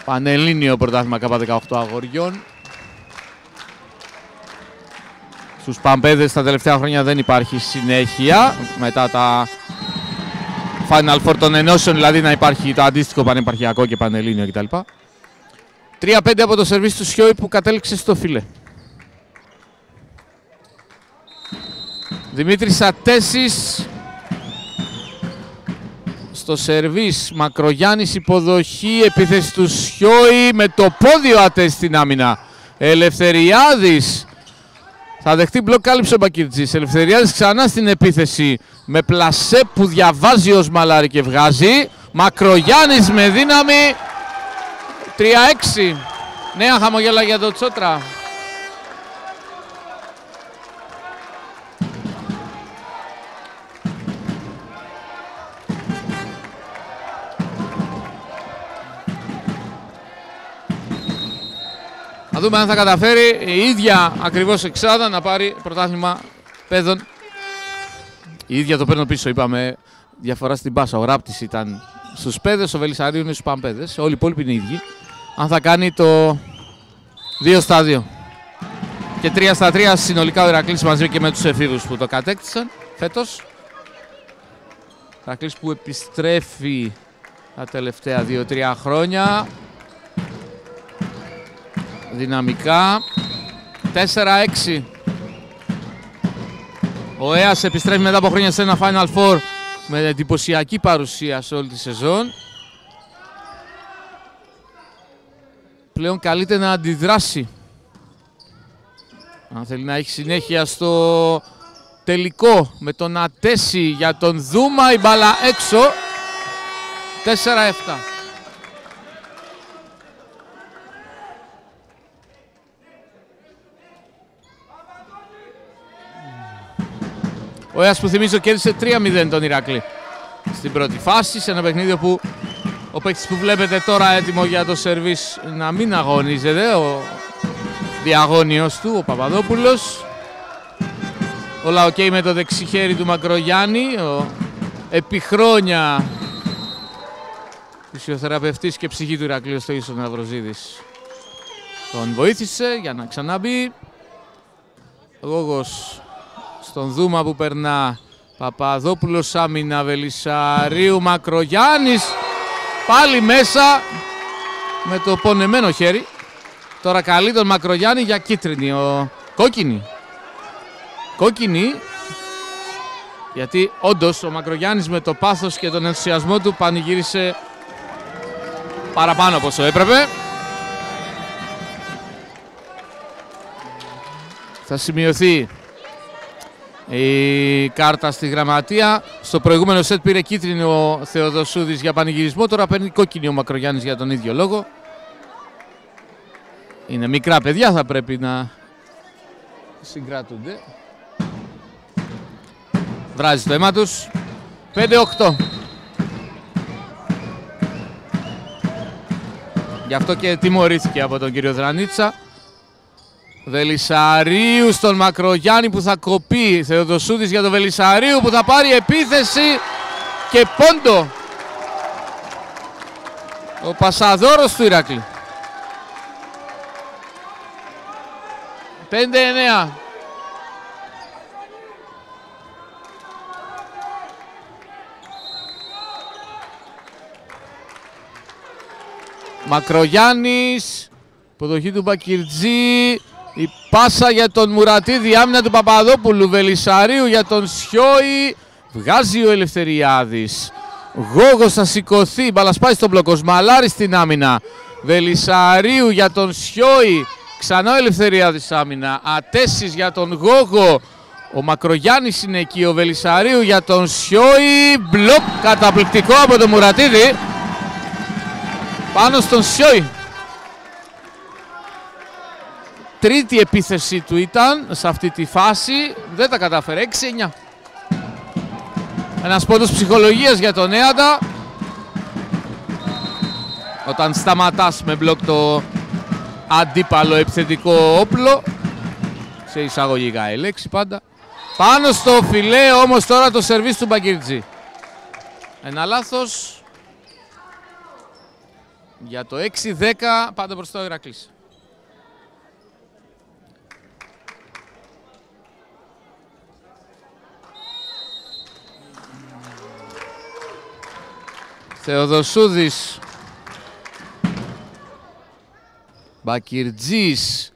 Πανελλήνιο πρωτάθλημα K18 αγοριών. Στους Παμπέδες τα τελευταία χρόνια δεν υπάρχει συνέχεια μετά τα Final Four των ενώσεων, δηλαδή να υπάρχει το αντίστοιχο πανεπαρχιακό και Πανελλήνιο κτλ. 3-5 από το σερβίς του Σιώη που κατέληξε στο φιλέ. Δημήτρης Ατέσης στο σερβίς, Μακρογιάννης υποδοχή, επίθεση του Σιώη με το πόδιο Ατέσης στην άμυνα. Ελευθεριάδης θα δεχτεί μπλοκ, κάλυψε ο Μπακυρτζής. Ελευθεριάδης ξανά στην επίθεση με πλασέ που διαβάζει ο Σμαλάρη και βγάζει. Μακρογιάννης με δύναμη. 3-6. Νέα χαμογέλα για το Τσότρα. Να δούμε αν θα καταφέρει η ίδια ακριβώς εξάδα να πάρει πρωτάθλημα παιδών. Η ίδια το παίρνω πίσω, είπαμε, διαφορά στην πάσα. Ο Ράπτης ήταν στους παιδες, ο Βελισσαρίου είναι στους Παμπέδες. Όλοι οι υπόλοιποι είναι οι ίδιοι. Αν θα κάνει το 2-2 και 3-3 συνολικά ο Ηρακλής μαζί και με τους εφήβους που το κατέκτησαν φέτος. Ο Ηρακλής που επιστρέφει τα τελευταία 2-3 χρόνια. Δυναμικά. 4-6. Ο Έας επιστρέφει μετά από χρόνια σε ένα Final Four με εντυπωσιακή παρουσία σε όλη τη σεζόν. πλέον καλείται να αντιδράσει. Αν θέλει να έχει συνέχεια στο τελικό με τον Ατέση για τον Δούμα, η μπάλα έξω. 4-7. Ο Έας, που θυμίζω, κέρδισε 3-0 τον Ηρακλή στην πρώτη φάση, σε ένα παιχνίδι όπου ο παίκτης που βλέπετε τώρα έτοιμο για το σερβίς να μην αγωνίζεται, ο διαγώνιος του, ο Παπαδόπουλος. Όλα οκ με το δεξιχέρι του Μακρογιάννη, ο επιχρόνια φυσιοθεραπευτής και ψυχή του Ηρακλείου στο ίσο Ναυροζίδης. Τον βοήθησε για να ξαναμπεί. Γόγος στον Δούμα που περνά. Παπαδόπουλος άμυνα, Βελισσαρίου, Μακρογιάννης πάλι μέσα με το πονεμένο χέρι. Τώρα καλεί τον Μακρογιάννη για κίτρινη, κόκκινη, γιατί όντως ο Μακρογιάννης με το πάθος και τον ενθουσιασμό του πανηγύρισε παραπάνω από όσο έπρεπε. Θα σημειωθεί η κάρτα στη γραμματεία. Στο προηγούμενο σετ πήρε κίτρινη ο Θεοδοσούδης για πανηγυρισμό, τώρα παίρνει κόκκινη ο Μακρογιάννης για τον ίδιο λόγο. Είναι μικρά παιδιά, θα πρέπει να συγκράτονται. Βράζει το αίμα τους. 5-8. Γι' αυτό και τιμωρήθηκε από τον κύριο Δρανίτσα. Βελισσαρίου στον Μακρογιάννη που θα κοπεί. Θεοδοσούδης για τον Βελισσαρίου που θα πάρει επίθεση και πόντο. Ο πασαδόρος του Ηρακλή. 5-9. Μακρογιάννης, υποδοχή του Μπακυρτζή, η πάσα για τον Μουρατίδη, άμυνα του Παπαδόπουλου, Βελισσαρίου για τον Σιώη, βγάζει ο Ελευθεριάδης. Γόγος θα σηκωθεί, μπαλασπάει στον μπλοκο, Μαλάρη στην άμυνα, Βελισσαρίου για τον Σιώη, ξανά ο Ελευθεριάδης άμυνα, Ατέσης για τον Γόγο, ο Μακρογιάννης είναι εκεί, ο Βελισσαρίου για τον Σιώη, μπλοκ καταπληκτικό από τον Μουρατίδη. Πάνω στον Σιώη. Τρίτη επίθεση του ήταν σε αυτή τη φάση. Δεν τα κατάφερε. 6-9. Ένας πόντος ψυχολογίας για τον Έαντα. Όταν σταματάς με μπλοκ το αντίπαλο επιθετικό όπλο. Σε εισαγωγικά η λέξη πάντα. Πάνω στο φιλέ όμως τώρα το σερβίς του Μπακυρτζή. Ένα λάθος. Για το 6-10 πάντα μπροστά ο Ηρακλής. Θεοδοσούδης, Μπακυρτζής,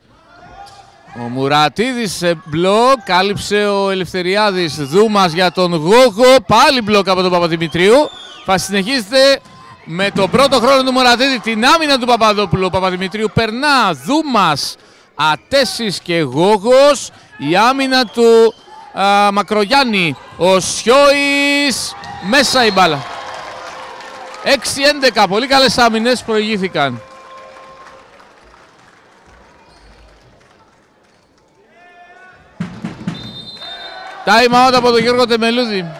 ο Μουρατίδης σε μπλοκ, κάλυψε ο Ελευθεριάδης, Δούμας για τον Γόγο, πάλι μπλοκ από τον Παπαδημητρίου. Θα συνεχίσετε με τον πρώτο χρόνο του Μουρατίδη, την άμυνα του Παπαδόπουλου. Ο Παπαδημητρίου περνά, Δούμας, Ατέσης και Γόγος, η άμυνα του Μακρογιάννη, ο Σιώης, μέσα η μπάλα. 6-11, πολύ καλές άμυνες προηγήθηκαν. Time out από τον Γιώργο Τεμελούδη.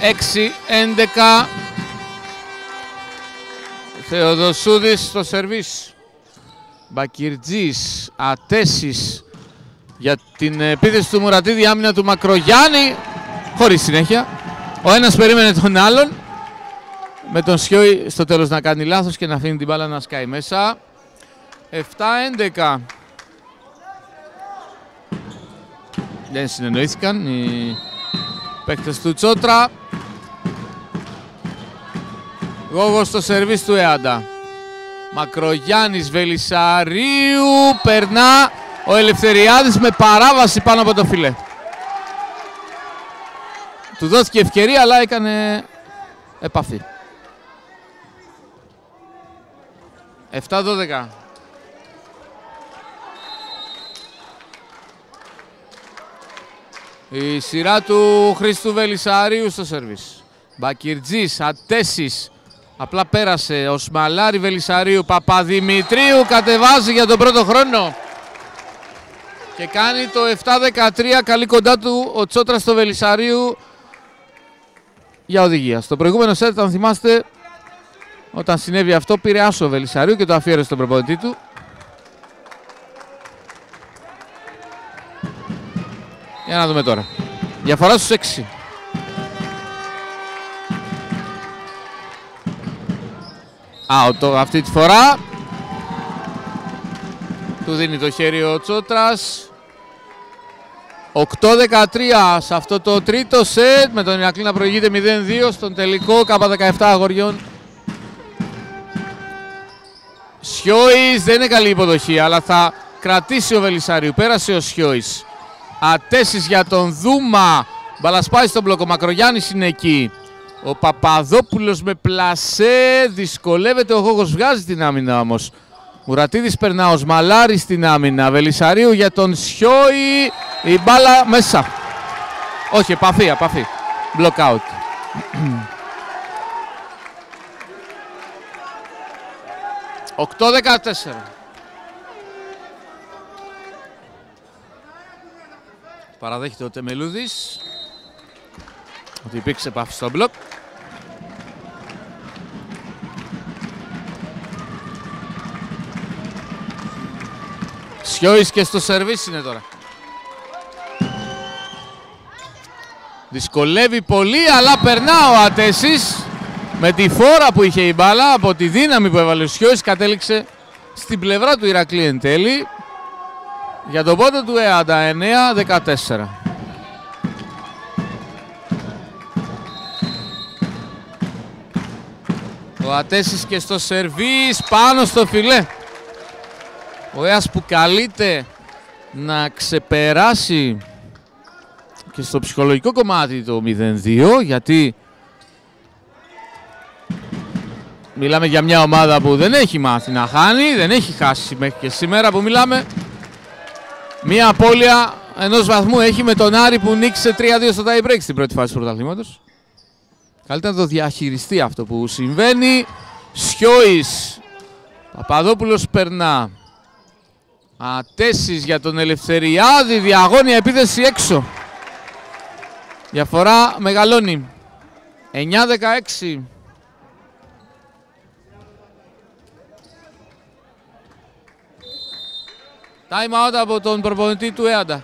6-11. Θεοδοσούδης στο σερβίς. Μπακυρτζής, Ατέσης για την επίθεση του Μουρατίδη, άμυνα του Μακρογιάννη, χωρίς συνέχεια. Ο ένας περίμενε τον άλλον, με τον Σιώη στο τέλος να κάνει λάθος και να αφήνει την μπάλα να σκάει μέσα. 7-11. Δεν συνεννοήθηκαν οι παίκτες του Τσότρα. Γόγος στο σερβίς του Έαντα. Μακρογιάννης, Βελισσαρίου, περνά ο Ελευθεριάδης με παράβαση πάνω από το φιλέ. Του δόθηκε ευκαιρία αλλά έκανε επαφή. 7-12. Η σειρά του Χρήστου Βελισσαρίου στο σερβίς. Μπακυρτζής, Ατέσης, απλά πέρασε ο Σμαλάρη Βελισσαρίου. Παπαδημητρίου κατεβάζει για τον πρώτο χρόνο και κάνει το 7-13. Καλή κοντά του ο Τσότρας στο Βελισσαρίου για οδηγία. Στο προηγούμενο σετ, αν θυμάστε, όταν συνέβη αυτό, πήρε άσο ο Βελισσαρίου και το αφιέρωσε στον προπονητή του. Για να δούμε τώρα. Διαφορά στους 6. Out αυτή τη φορά. Του δίνει το χέρι ο Τσότρας. 8-13 σε αυτό το τρίτο σετ, με τον Ηρακλή να προηγείται 0-2 στον τελικό K17 αγοριών. Σιώης, δεν είναι καλή υποδοχή, αλλά θα κρατήσει ο Βελισσαρίου. Πέρασε ο Σιώης. Ατέσης για τον Δούμα. Μπαλας πάει στον μπλοκο. Μακρογιάννης είναι εκεί. Ο Παπαδόπουλος με πλασέ. Δυσκολεύεται ο Γόγος, βγάζει την άμυνα όμως. Μουρατίδης περνά, ο Σμαλάρης στην άμυνα. Βελισσαρίου για τον Σιώη. Η μπάλα μέσα. Όχι, επαφή. Block out. 8-14. Παραδέχεται ο Τεμελούδης ότι υπήρξε επαφή στο μπλοκ. Σιώης και στο σερβίς είναι τώρα. Δυσκολεύει πολύ, αλλά περνά ο Ατέσης. Με τη φόρα που είχε η μπάλα, από τη δύναμη που έβαλε ο Σιώης, κατέληξε στην πλευρά του Ηρακλή εν τέλει. Για τον πόντο του Έαντα, 9-14. Ο Ατέσης και στο σερβίς, πάνω στο φιλέ. Ο Έας που καλείται να ξεπεράσει και στο ψυχολογικό κομμάτι το 0-2, γιατί μιλάμε για μια ομάδα που δεν έχει μάθει να χάνει, δεν έχει χάσει μέχρι και σήμερα που μιλάμε. Μια απώλεια ενός βαθμού έχει με τον Άρη που νίκησε 3-2 στο tie break στην πρώτη φάση του πρωταθλήματος. Καλύτερα να το διαχειριστεί αυτό που συμβαίνει. Σιώης, Παπαδόπουλος περνά. Ατέσης για τον Ελευθεριάδη, διαγώνια επίθεση έξω. Διαφορά μεγαλώνει. 9-16. Time out από τον προπονητή του Έαντα.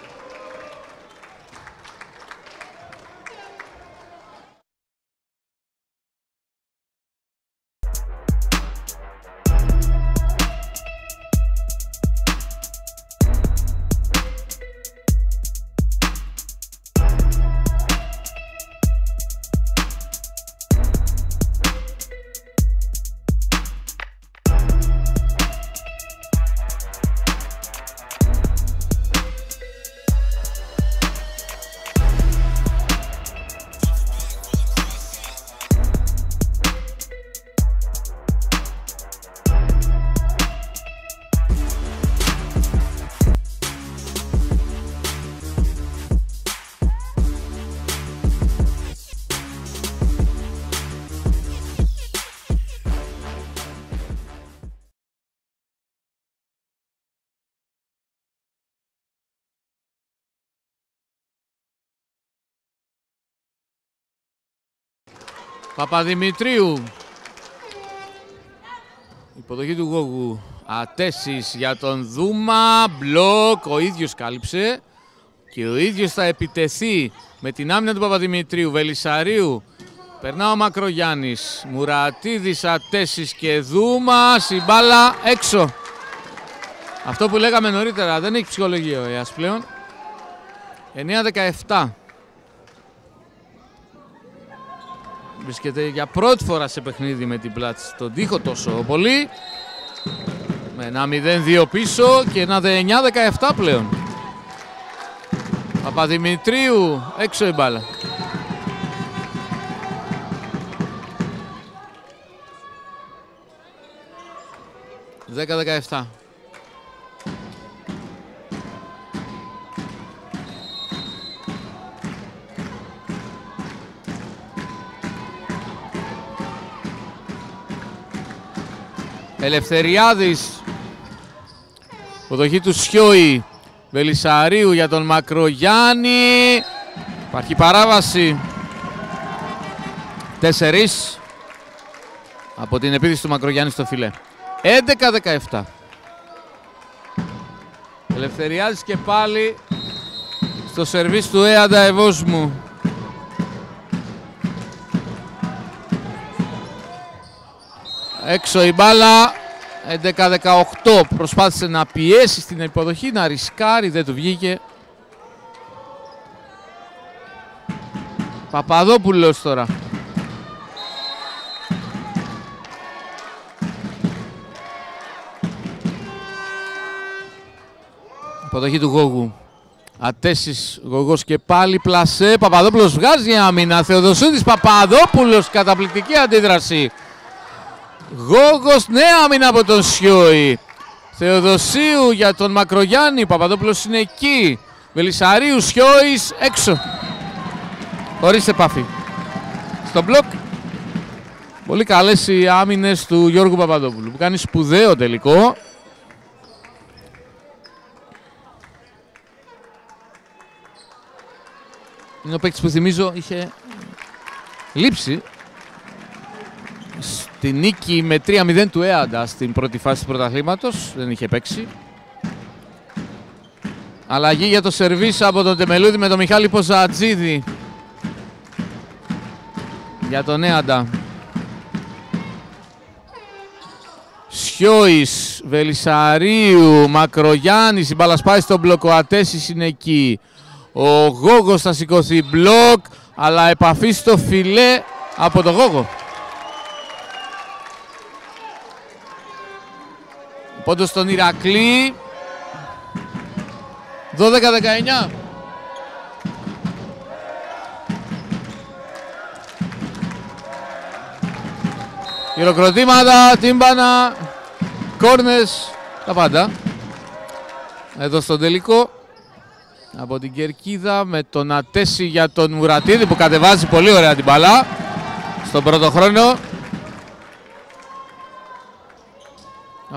Παπαδημητρίου. Υποδοχή του Γόγου. Ατέσεις για τον Δούμα. Μπλοκ. Ο ίδιος κάλυψε. Και ο ίδιος θα επιτεθεί με την άμυνα του Παπαδημητρίου. Βελισσαρίου. Περνά ο Μακρογιάννης. Μουρατίδης, Ατέσεις και Δούμας. Η μπάλα έξω. Αυτό που λέγαμε νωρίτερα. Δεν έχει ψυχολογία ο ΕΑΣ πλέον. 9-17. Βρίσκεται για πρώτη φορά σε παιχνίδι με την πλάτη στον τοίχο τόσο πολύ. Με ένα 0-2 πίσω και ένα 9-17 πλέον. Παπαδημητρίου, έξω η μπάλα. (10-17). Ελευθεριάδης, υποδοχή του Σιώη, Βελισσαρίου για τον Μακρογιάννη, υπάρχει παράβαση, 4 από την επίθεση του Μακρογιάννη στο φιλέ. 11-17. Ελευθεριάδης και πάλι στο σερβίς του Έαντα Ευόσμου. Έξω η μπάλα, 11-18, προσπάθησε να πιέσει στην υποδοχή, να ρισκάρει, δεν του βγήκε. Παπαδόπουλος τώρα. Υποδοχή του Γόγου. Ατέσεις, Γογός και πάλι πλασέ, Παπαδόπουλος βγάζει άμυνα, Θεοδοσίδης, Παπαδόπουλος, καταπληκτική αντίδραση. Γόγος, νέα άμυνα από τον Σιώη. Θεοδοσίου για τον Μακρογιάννη, Παπαδόπουλος είναι εκεί. Βελισσαρίου, Σιώης, έξω. Χωρίς επαφή. Στο μπλοκ. Πολύ καλές οι άμυνες του Γιώργου Παπαδόπουλου που κάνει σπουδαίο τελικό. Είναι ο παίκτης που θυμίζω είχε λείψει στη νίκη με 3-0 του Έαντα στην πρώτη φάση του πρωταθλήματος. Δεν είχε παίξει. Αλλαγή για το σερβίς από τον Τεμελούδη με τον Μιχάλη Ποζατζίδη για τον Έαντα. Σιώης, Βελισσαρίου, Μακρογιάννης, η μπάλα σπάει στον μπλοκ, ο Ατέσης είναι εκεί. Ο Γόγος θα σηκωθεί μπλοκ, αλλά επαφή στο φιλέ από τον Γόγο. Πόντος στον Ηρακλή. 12-19. Χειροκροτήματα, τύμπανα, κόρνες, τα πάντα. Εδώ στον τελικό. Από την Κερκίδα με τον Ατέση για τον Μουρατίδη που κατεβάζει πολύ ωραία την μπάλα στον πρώτο χρόνο.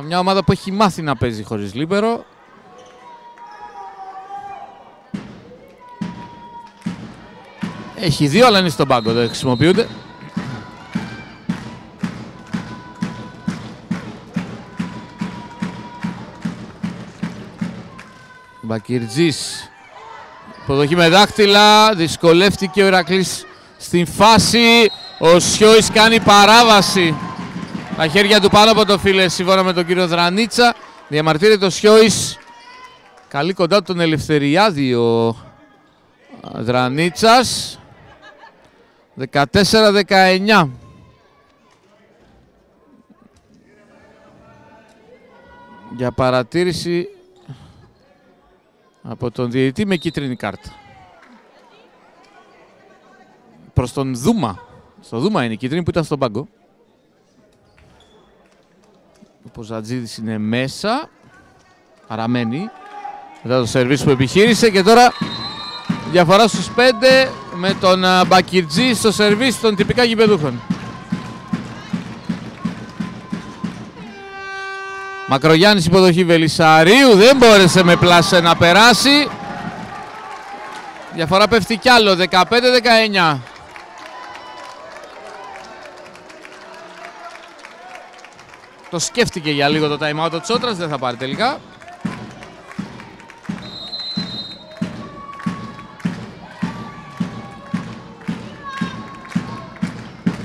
Μια ομάδα που έχει μάθει να παίζει χωρίς λίμπερο. Έχει δύο, αλλά είναι στον πάγκο, δεν χρησιμοποιούνται. Μπακυρτζής. Υποδοχή με δάχτυλα, δυσκολεύτηκε ο Ηρακλής στην φάση. Ο Σιώης κάνει παράβαση. Τα χέρια του πάνω από το φίλε, σύμφωνα με τον κύριο Δρανίτσα. Διαμαρτύρεται ο Σιώης. Καλή κοντά τον Ελευθεριάδη ο Δρανίτσας. 14-19. Για παρατήρηση από τον διαιτητή με κίτρινη κάρτα. Προς τον Δούμα. Στο Δούμα είναι η κίτρινη που ήταν στον πάγκο. Ο Ποζατζίδης είναι μέσα. Παραμένει. Μετά το σερβίς που επιχείρησε και τώρα διαφορά στους 5 με τον Μπακυρτζή στο σερβίς των τυπικά γηπεδούχων. Μακρογιάννης υποδοχή Βελισσαρίου, δεν μπόρεσε με πλάσε να περάσει. Διαφορά πέφτει κι άλλο, 15-19. Το σκέφτηκε για λίγο το time out ο Τσότρας, δεν θα πάρει τελικά.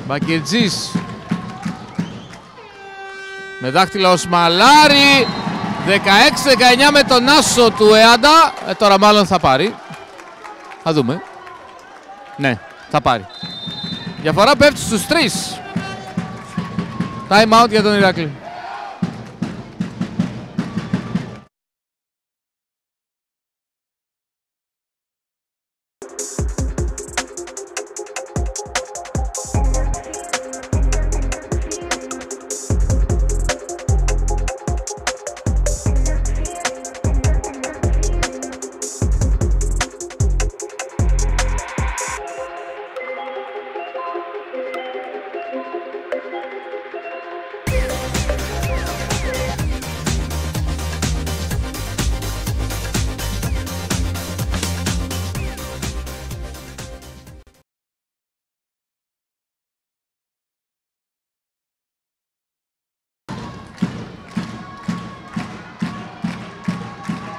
Μπακυρτζής με δάχτυλα ο Σμαλάρη. 16-19 με τον άσο του Εάντα. Τώρα μάλλον θα πάρει. Θα δούμε. Ναι, θα πάρει. Διαφορά πέφτει στους 3. Time out για τον Ηρακλή.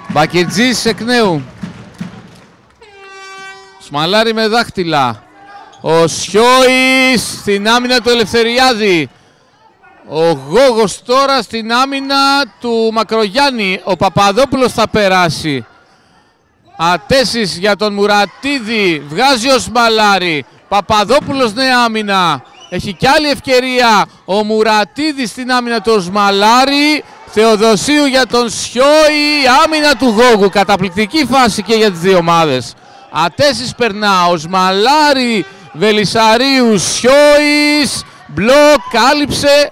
Μπακυρτζής εκ νέου. Σμαλάρη με δάχτυλα. Ο Σιώης στην άμυνα του Ελευθεριάδη. Ο Γόγος τώρα στην άμυνα του Μακρογιάννη. Ο Παπαδόπουλος θα περάσει. Ατέσεις για τον Μουρατίδη. Βγάζει ο Σμαλάρη. Παπαδόπουλος νέα άμυνα. Έχει κι άλλη ευκαιρία. Ο Μουρατίδης στην άμυνα του Σμαλάρη. Θεοδοσίου για τον Σιώη, άμυνα του Γόγου, καταπληκτική φάση και για τις δύο ομάδες. Ατέσεις περνά, ο Σμαλάρη, Βελισσαρίου, Σιώης, μπλοκ, κάλυψε.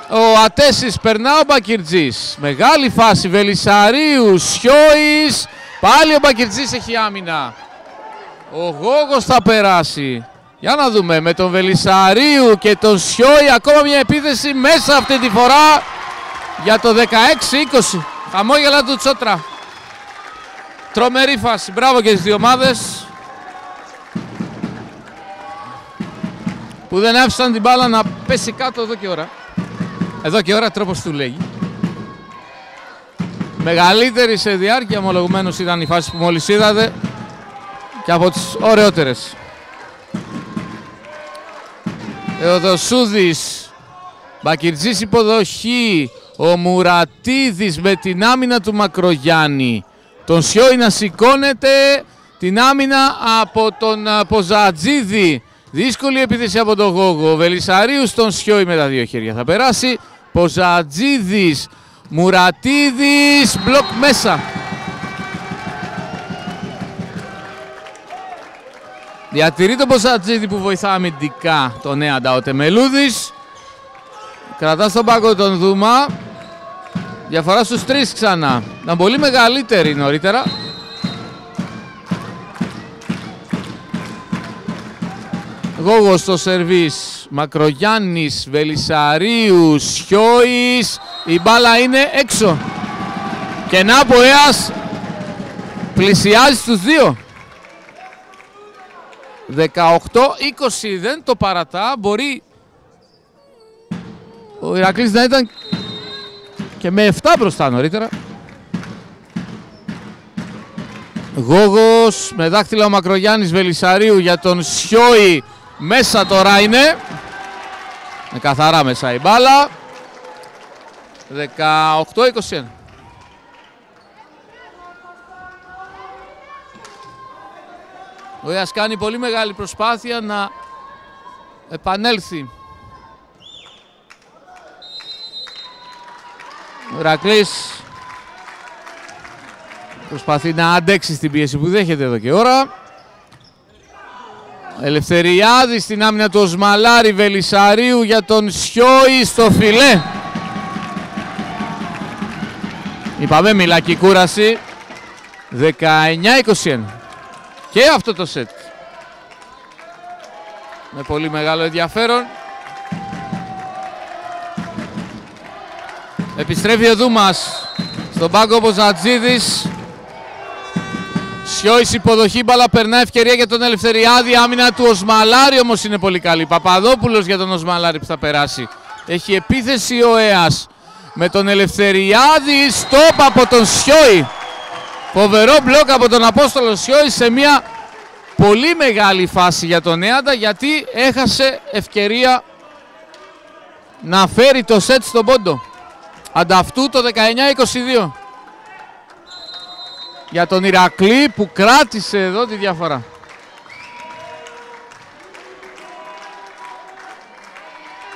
Ο Ατέσεις περνά, ο Μπακυρτζής. Μεγάλη φάση, Βελισσαρίου, Σιώης, πάλι ο Μπακυρτζής έχει άμυνα. Ο Γόγος θα περάσει. Για να δούμε, με τον Βελισσαρίου και τον Σιώη, ακόμα μια επίθεση μέσα αυτή τη φορά. Για το 16-20, χαμόγελα του Τσότρα. Τρομερή φάση, μπράβο και τις δύο ομάδες που δεν άφησαν την μπάλα να πέσει κάτω εδώ και ώρα. Εδώ και ώρα τρόπος του λέγει. Μεγαλύτερη σε διάρκεια ομολογουμένως ήταν η φάση που μόλις είδατε και από τις ωραιότερες. Θεοδοσούδης, Μπακυρτζής υποδοχή. Ο Μουρατίδης με την άμυνα του Μακρογιάννη. Τον Σιώη να σηκώνεται. Την άμυνα από τον Ποζατζίδη. Δύσκολη επίθεση από τον Γόγο. Ο Βελισσαρίου στον Σιώη με τα δύο χέρια θα περάσει. Ποζατζίδης. Μουρατίδης. Μπλοκ μέσα. Διατηρεί τον Ποζατζίδη που βοηθά αμυντικά τον Έαντα ο Τεμελούδης. Κρατά στον πάγκο τον Δούμα. Διαφορά στους 3 ξανά. Ήταν πολύ μεγαλύτερη νωρίτερα. Γόγος στο σερβίς. Μακρογιάννης, Βελισσαρίου, Σιώης. Η μπάλα είναι έξω. Και να ο Έας πλησιάζει στους 2. 18-20, δεν το παρατά. Μπορεί ο Ηρακλής να ήταν και με 7 μπροστά νωρίτερα. Γόγος με δάχτυλα ο Μακρογιάννης, Βελισσαρίου για τον Σιώη. Μέσα τώρα είναι. Με καθαρά μέσα η μπάλα. 18-21. Ο Έας κάνει πολύ μεγάλη προσπάθεια να επανέλθει. Ο Ηρακλής προσπαθεί να αντέξει στην πίεση που δέχεται εδώ και ώρα. Ελευθεριάδη στην άμυνα του Σμαλάρη, Βελισσαρίου για τον Σιώη στο φιλέ. Είπαμε μιλάκι κούραση. 19-21. Και αυτό το σετ. Με πολύ μεγάλο ενδιαφέρον. Επιστρέφει ο Δούμας. Στον πάγκο ο Ποζατζίδης. Σιώης υποδοχή, μπάλα περνά, ευκαιρία για τον Ελευθεριάδη. Άμυνα του Οσμαλάρη όμως είναι πολύ καλή. Παπαδόπουλος για τον Οσμαλάρη που θα περάσει. Έχει επίθεση ο ΕΑΣ με τον Ελευθεριάδη. Στόπ από τον Σιόη. Φοβερό μπλοκ από τον Απόστολο Σιόη σε μια πολύ μεγάλη φάση για τον Νέαντα, γιατί έχασε ευκαιρία να φέρει το σετ στον πόντο. Ανταυτού το 19-22 για τον Ηρακλή που κράτησε εδώ τη διαφορά.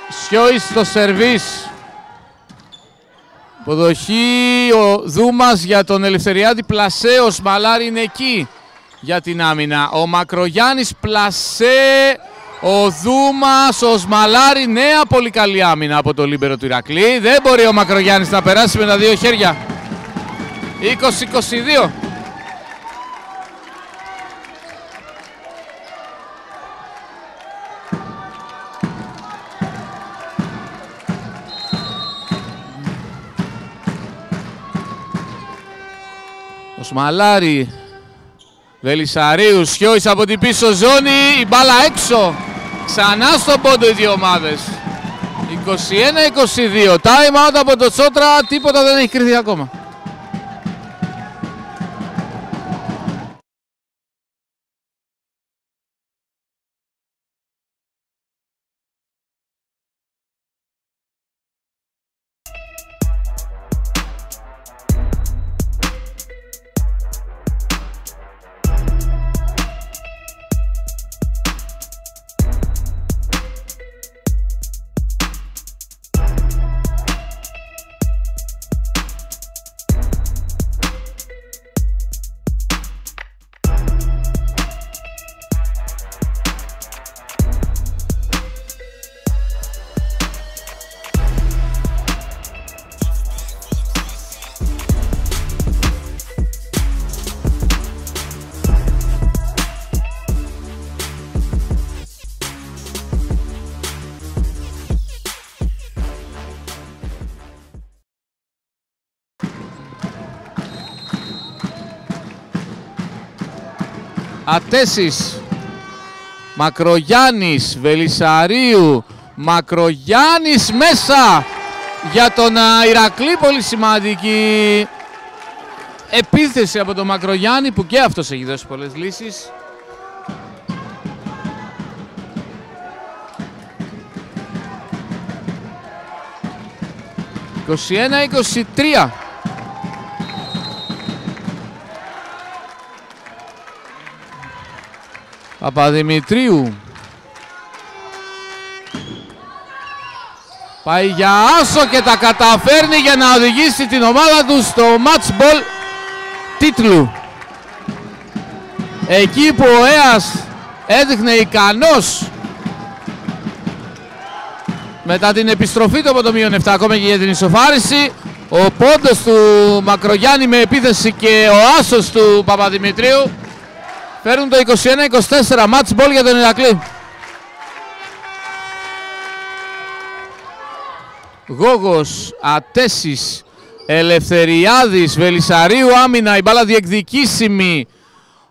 Σιόης στο σερβίς. Υποδοχή ο Δούμας για τον Ελευθεριάδη. Πλασέ, ο Σμαλάρη είναι εκεί για την άμυνα. Ο Μακρογιάννης, Πλασέ, ο Δούμας, ο Σμαλάρη. Νέα πολύ καλή άμυνα από το λίμπερο του Ηρακλή. Δεν μπορεί ο Μακρογιάννης να περάσει με τα δύο χέρια. 20-22. Ο Σμαλάρη, Βελισσαρίου, Σιόης από την πίσω ζώνη, η μπάλα έξω. Ξανά στον πόντο οι δύο ομάδες. 21-22, time out από το Τσότρα, τίποτα δεν έχει κρυθεί ακόμα. Ατέσης, Μακρογιάννης, Βελισσαρίου, Μακρογιάννης μέσα για τον Ηρακλή. Πολύ σημαντική επίθεση από τον Μακρογιάννη που και αυτός έχει δώσει πολλές λύσεις. «21-23». Παπαδημητρίου πάει για άσο και τα καταφέρνει για να οδηγήσει την ομάδα του στο match ball τίτλου. Εκεί που ο ΕΑΣ έδειχνε ικανός μετά την επιστροφή του από το -7 ακόμα και για την ισοφάριση, ο πόντος του Μακρογιάννη με επίθεση και ο άσος του Παπαδημητρίου φέρνουν το 21-24, match ball για τον Ηρακλή. Γόγος, Ατέσης, Ελευθεριάδης, Βελισσαρίου άμυνα, η μπάλα διεκδικήσιμη.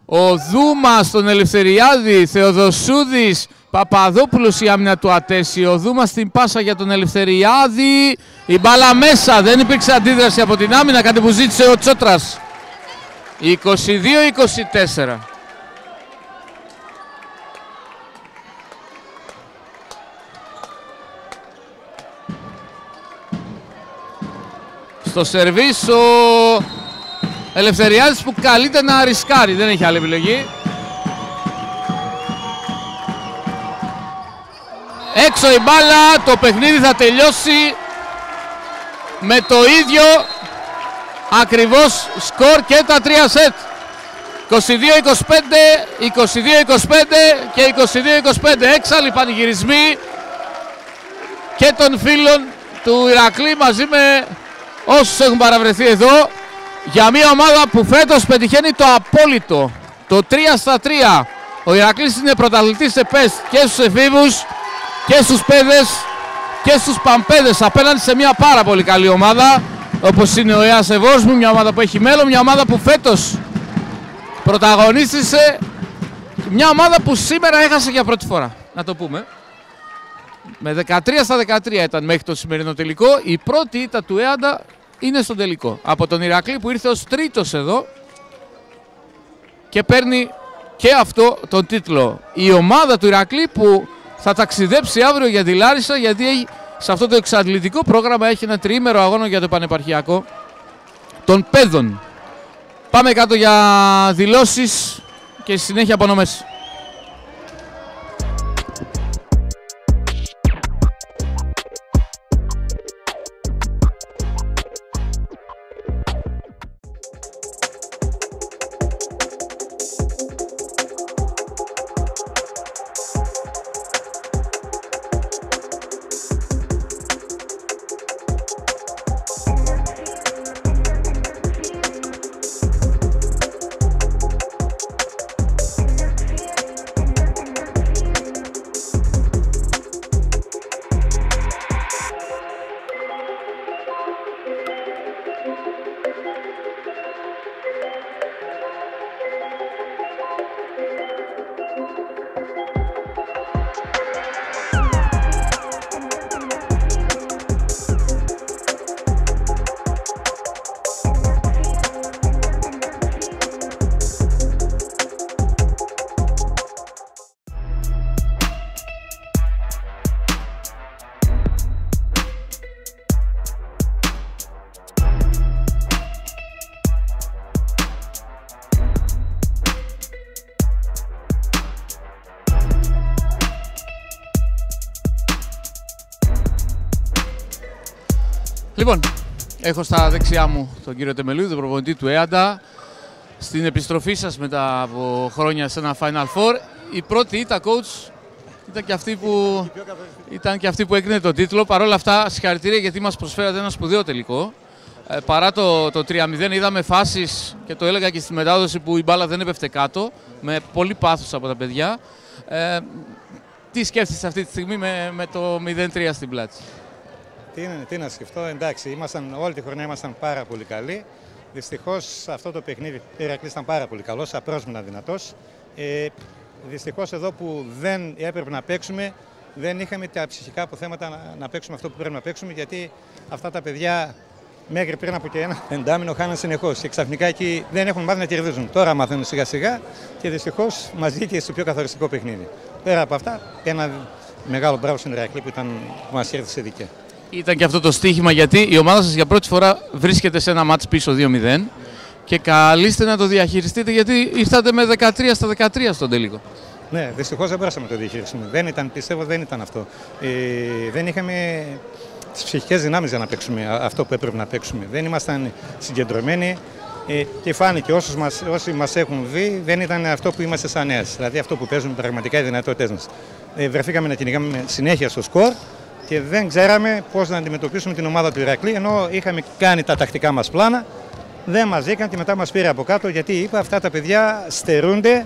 Ο Δούμας στον Ελευθεριάδη, Θεοδοσούδης, Παπαδόπουλος η άμυνα του Ατέση. Ο Δούμας στην πάσα για τον Ελευθεριάδη, η μπάλα μέσα, δεν υπήρξε αντίδραση από την άμυνα, κάτι που ζήτησε ο Τσότρας. 22-24. Στο σερβίς ο Ελευθεριάδης που καλείται να ρισκάρει, δεν έχει άλλη επιλογή. Έξω η μπάλα, το παιχνίδι θα τελειώσει με το ίδιο ακριβώς σκορ και τα τρία σετ. 22-25, 22-25 και 22-25. Έξαλλοι πανηγυρισμοί και των φίλων του Ηρακλή μαζί με όσους έχουν παραβρεθεί εδώ για μια ομάδα που φέτος πετυχαίνει το απόλυτο, το 3-3. Ο Ηρακλής είναι πρωταθλητής σε ΠΕΣ και στους εφήβους και στους παιδες και στους παμπέδες απέναντι σε μια πάρα πολύ καλή ομάδα όπως είναι ο ΕΑΣ Ευόσμου, μια ομάδα που έχει μέλλον, μια ομάδα που φέτος πρωταγωνίστησε, μια ομάδα που σήμερα έχασε για πρώτη φορά, να το πούμε. Με 13-13 ήταν μέχρι το σημερινό τελικό. Η πρώτη ήττα του Έαντα είναι στον τελικό. Από τον Ηρακλή που ήρθε ως τρίτος εδώ και παίρνει και αυτό τον τίτλο. Η ομάδα του Ηρακλή που θα ταξιδέψει αύριο για τη Λάρισα, γιατί σε αυτό το εξαντλητικό πρόγραμμα έχει ένα τριήμερο αγώνα για το πανεπαρχιακό των παιδών. Πάμε κάτω για δηλώσεις και συνέχεια απονομές. Λοιπόν, έχω στα δεξιά μου τον κύριο Τεμελούδη, τον προπονητή του Έαντα. Στην επιστροφή σας μετά από χρόνια σε ένα Final Four, η πρώτη ήττα, coach, ήταν και αυτή που έκρινε τον τίτλο. Παρ' όλα αυτά, συγχαρητήρια γιατί μας προσφέρατε ένα σπουδαίο τελικό. Παρά το 3-0 είδαμε φάσεις, και το έλεγα και στη μετάδοση, που η μπάλα δεν έπεφτε κάτω, με πολύ πάθος από τα παιδιά. Τι σκέφτεσαι αυτή τη στιγμή με το 0-3 στην πλάτη? Τι να σκεφτώ, εντάξει, όλη τη χρονιά ήμασταν πάρα πολύ καλοί. Δυστυχώς αυτό το παιχνίδι ο Ηρακλής ήταν πάρα πολύ καλός, απρόσμενα δυνατός. Δυστυχώς εδώ που δεν έπρεπε να παίξουμε, δεν είχαμε τα ψυχικά αποθέματα να παίξουμε αυτό που πρέπει να παίξουμε, γιατί αυτά τα παιδιά μέχρι πριν από και ένα πεντάμινο χάναν συνεχώς και ξαφνικά εκεί δεν έχουν μάθει να κερδίζουν. Τώρα μαθαίνουν σιγά σιγά και δυστυχώς μας βγήκε στο πιο καθοριστικό παιχνίδι. Πέρα από αυτά, ένα μεγάλο μπράβο στην Ηρακλή που μας κέρδισε δίκαια. Ήταν και αυτό το στοίχημα, γιατί η ομάδα σας για πρώτη φορά βρίσκεται σε ένα μάτς πίσω 2-0 και καλείστε να το διαχειριστείτε, γιατί ήρθατε με 13-13 στον τελικό. Ναι, δυστυχώς δεν μπορούσαμε να το διαχειριστούμε. Πιστεύω δεν ήταν αυτό. Δεν είχαμε τις ψυχικές δυνάμεις για να παίξουμε αυτό που έπρεπε να παίξουμε. Δεν ήμασταν συγκεντρωμένοι και φάνηκε όσοι μας έχουν δει δεν ήταν αυτό που είμαστε σαν νέες. Δηλαδή αυτό που παίζουν πραγματικά οι δυνατότητες μας. Βρεθήκαμε να κυνηγάμε συνέχεια στο σκορ και δεν ξέραμε πώς να αντιμετωπίσουμε την ομάδα του Ηρακλή, ενώ είχαμε κάνει τα τακτικά μας πλάνα. Δεν μας βγήκαν και μετά μας πήρε από κάτω, γιατί είπα αυτά τα παιδιά στερούνται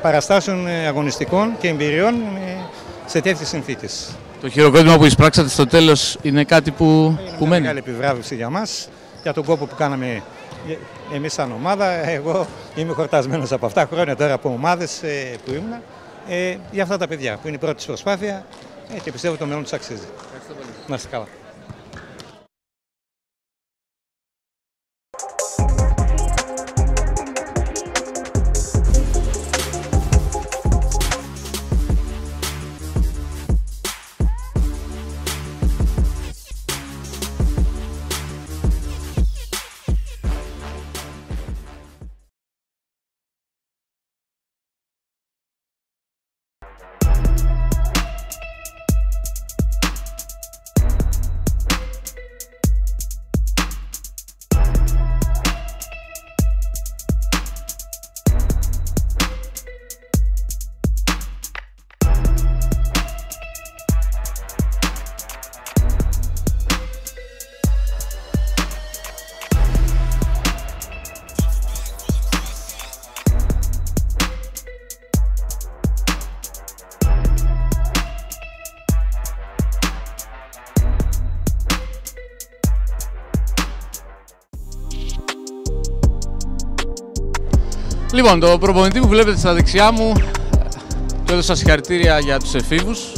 παραστάσεων αγωνιστικών και εμπειριών σε τέτοιες συνθήκες. Το χειροκρότημα που εισπράξατε στο τέλος είναι κάτι που μένει. Είναι μεγάλη επιβράβευση για μας, για τον κόπο που κάναμε εμείς σαν ομάδα. Εγώ είμαι χορτασμένος από αυτά χρόνια τώρα από ομάδες που ήμουν. Για αυτά τα παιδιά που είναι η πρώτη τους προσπάθεια και πιστεύω το μέλλον τους αξίζει. Να είστε καλά. Λοιπόν, το προπονητή που βλέπετε στα δεξιά μου, του έδωσα συγχαρητήρια για τους εφήβους.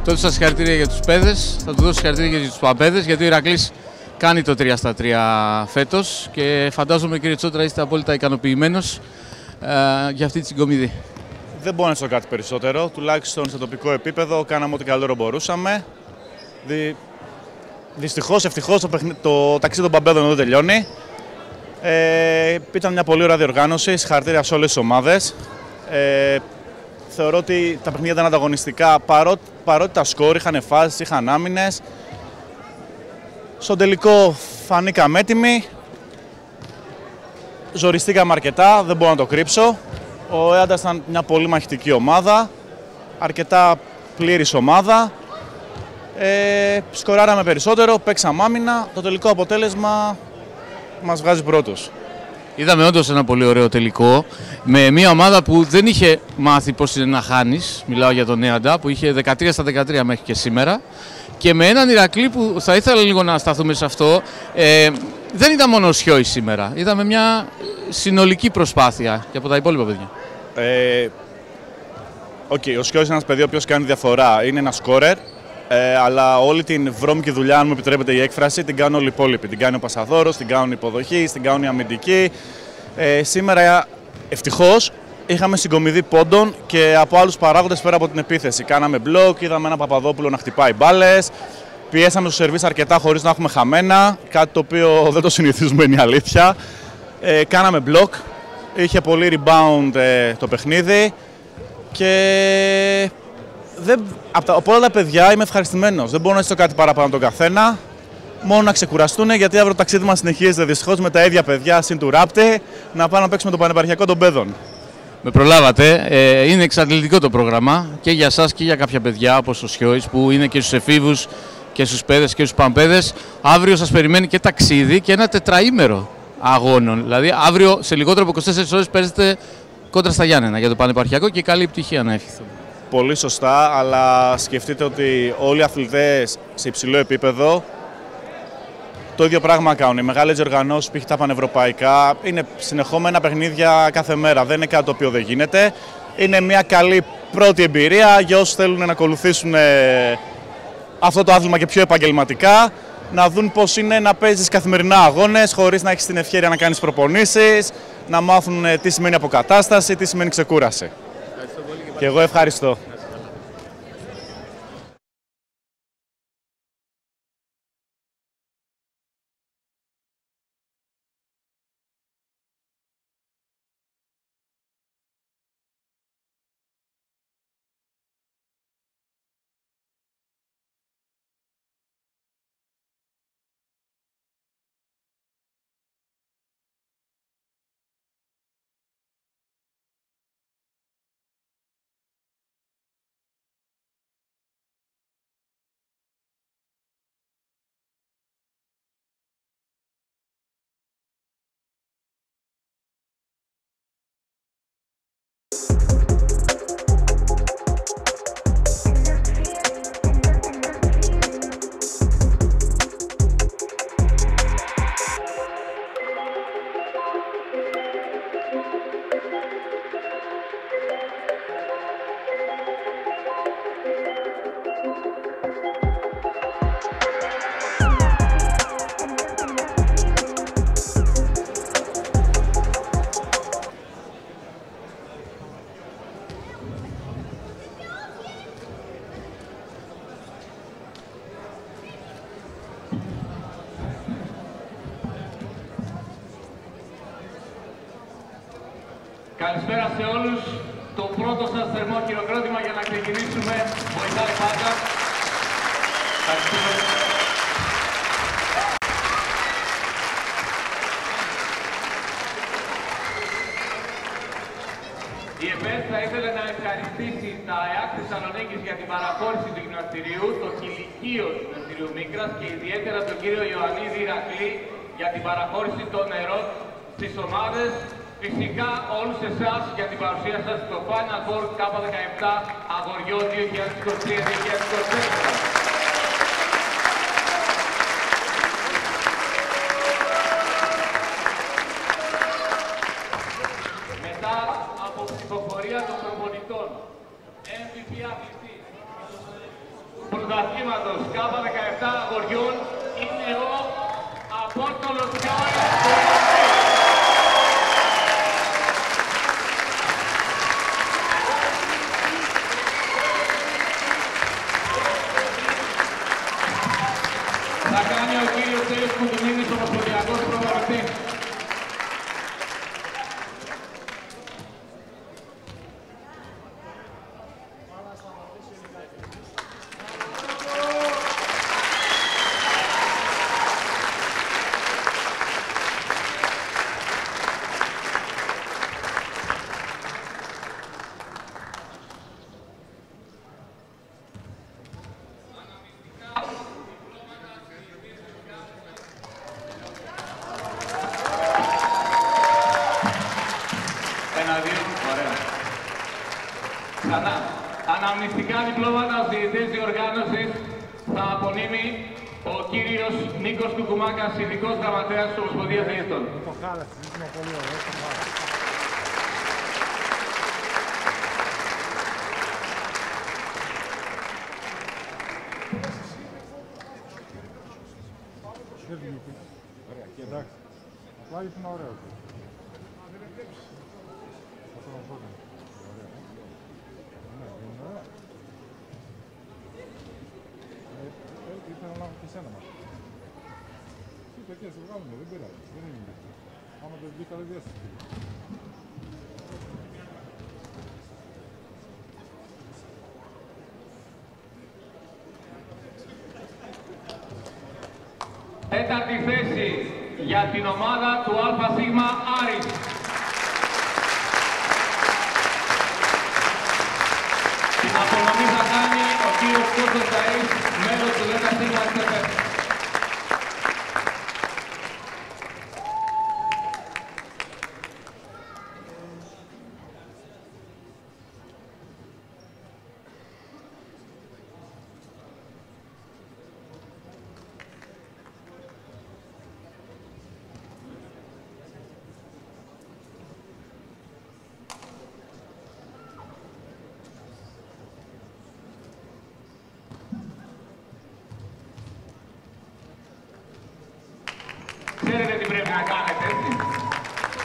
Τότε στα συγχαρητήρια για τους παιδες, θα του δώσω συγχαρητήρια για τους παπέδες, γιατί ο Ηρακλής κάνει το 3-3 φέτος και φαντάζομαι, κύριε Τσότρα, είστε απόλυτα ικανοποιημένος για αυτή τη συγκομιδή. Δεν μπορώ να σου κάτι περισσότερο, τουλάχιστον σε τοπικό επίπεδο κάναμε ό,τι καλύτερο μπορούσαμε. Δυστυχώς, ευτυχώς το ταξίδι των παπέδων δεν τελειώνει. Ήταν μια πολύ ωραία διοργάνωση, συγχαρητήρια σε όλες τις ομάδες. Θεωρώ ότι τα παιχνίδια ήταν ανταγωνιστικά, παρότι τα σκορ είχαν φάσεις, είχαν άμυνες. Στον τελικό φανήκαμε έτοιμοι, ζοριστήκαμε αρκετά, δεν μπορώ να το κρύψω. Ο Έαντας ήταν μια πολύ μαχητική ομάδα, αρκετά πλήρης ομάδα. Σκοράραμε περισσότερο, παίξαμε άμυνα, το τελικό αποτέλεσμα μας βγάζει πρώτους. Είδαμε όντως ένα πολύ ωραίο τελικό, με μια ομάδα που δεν είχε μάθει πώς είναι να χάνεις, μιλάω για τον Έαντα, που είχε 13-13 μέχρι και σήμερα, και με έναν Ηρακλή που θα ήθελα λίγο να σταθούμε σε αυτό, δεν ήταν μόνο ο Σιώης σήμερα, είδαμε μια συνολική προσπάθεια και από τα υπόλοιπα παιδιά. Ο Σιώης είναι ένας παιδί ο οποίος κάνει διαφορά, είναι ένας σκόρερ, αλλά όλη την βρώμικη δουλειά, αν μου επιτρέπετε η έκφραση, την κάνουν όλοι οι υπόλοιποι. Την κάνει ο Πασαδόρος, την κάνουν οι υποδοχείς, την κάνουν οι αμυντικοί. Σήμερα, ευτυχώς, είχαμε συγκομιδή πόντων και από άλλους παράγοντες πέρα από την επίθεση. Κάναμε μπλοκ, είδαμε έναν Παπαδόπουλο να χτυπάει μπάλες, πιέσαμε στους σερβίς αρκετά χωρίς να έχουμε χαμένα, κάτι το οποίο δεν το συνηθίζουμε, είναι η αλήθεια. Κάναμε μπλοκ, είχε πολύ rebound το παιχνίδι και από όλα τα παιδιά είμαι ευχαριστημένος. Δεν μπορώ να ζητήσω κάτι παραπάνω από τον καθένα. Μόνο να ξεκουραστούν, γιατί αύριο το ταξίδι μας συνεχίζεται δυστυχώς με τα ίδια παιδιά συν του Ράπτη να πάμε να παίξουμε το πανεπαρχιακό των παιδών. Με προλάβατε. Είναι εξαντλητικό το πρόγραμμα και για εσάς και για κάποια παιδιά όπως ο Σιώης που είναι και στους εφήβους και στους παιδες και στους παμπέδες. Αύριο σας περιμένει και ταξίδι και ένα τετραήμερο αγώνων. Δηλαδή αύριο σε λιγότερο από 24 ώρες παίζετε κόντρα στα Γιάννενα για το πανεπαρχιακό και καλή επιτυχία να ευχηθούμε. Πολύ σωστά, αλλά σκεφτείτε ότι όλοι οι αθλητές σε υψηλό επίπεδο το ίδιο πράγμα κάνουν. Οι μεγάλες διοργανώσεις, π.χ. τα πανευρωπαϊκά, είναι συνεχόμενα παιχνίδια κάθε μέρα. Δεν είναι κάτι το οποίο δεν γίνεται. Είναι μια καλή πρώτη εμπειρία για όσους θέλουν να ακολουθήσουν αυτό το άθλημα και πιο επαγγελματικά. Να δουν πώς είναι να παίζεις καθημερινά αγώνες, χωρίς να έχεις την ευκαιρία να κάνεις προπονήσεις, να μάθουν τι σημαίνει αποκατάσταση, τι σημαίνει ξεκούραση. Και εγώ ευχαριστώ. Καλησπέρα σε όλους. Το πρώτο σας θερμό χειροκρότημα για να ξεκινήσουμε. Βοηθάει πάντα. Η ΕΠΕΣ θα ήθελε να ευχαριστήσει τα ΕΑΚ Θεσσαλονίκης για την παραχώρηση του γυμναστηρίου, το κηλικείο του γυμναστηρίου Μίκρας και ιδιαίτερα τον κύριο Ιωαννίδη Ηρακλή για την παραχώρηση των νερών στις ομάδες. Φυσικά όλους εσάς για την παρουσία σας στο Final Four K17 αγοριών 2023-2024. Μετά από ψηφοφορία των προπονητών, MVP αθλητή, πρωταθλήματος K17 αγοριών είναι ο Απόστολος Γιώργος. Θα κάνει ο κύριος Τέλος Κουντουνίδης, ο ομοσπονδιακός προπονητής. Αναμνηστικά διπλώματα ως διαιτητές διοργάνωσης θα απονείμει ο κύριος Νίκος Κουκουμάκας, ειδικός γραμματέας της Ομοσπονδίας Διαιτητών. Εντάξει, απλά ήσουν ωραίος. Ήθελα να λάβω και εσένα μας. Κοίτα και σε βγάλουμε, δεν πειράζει, δεν είναι αυτό. Άμα το βγει καλή διάσταση. Τέταρτη θέση για την ομάδα του ΑΣ Άρης. Την απονομή θα κάνει ο κύριος Κώστας Ταΐς, μέλος του ΔΣ. Ξέρετε τι πρέπει να κάνετε, έτσι.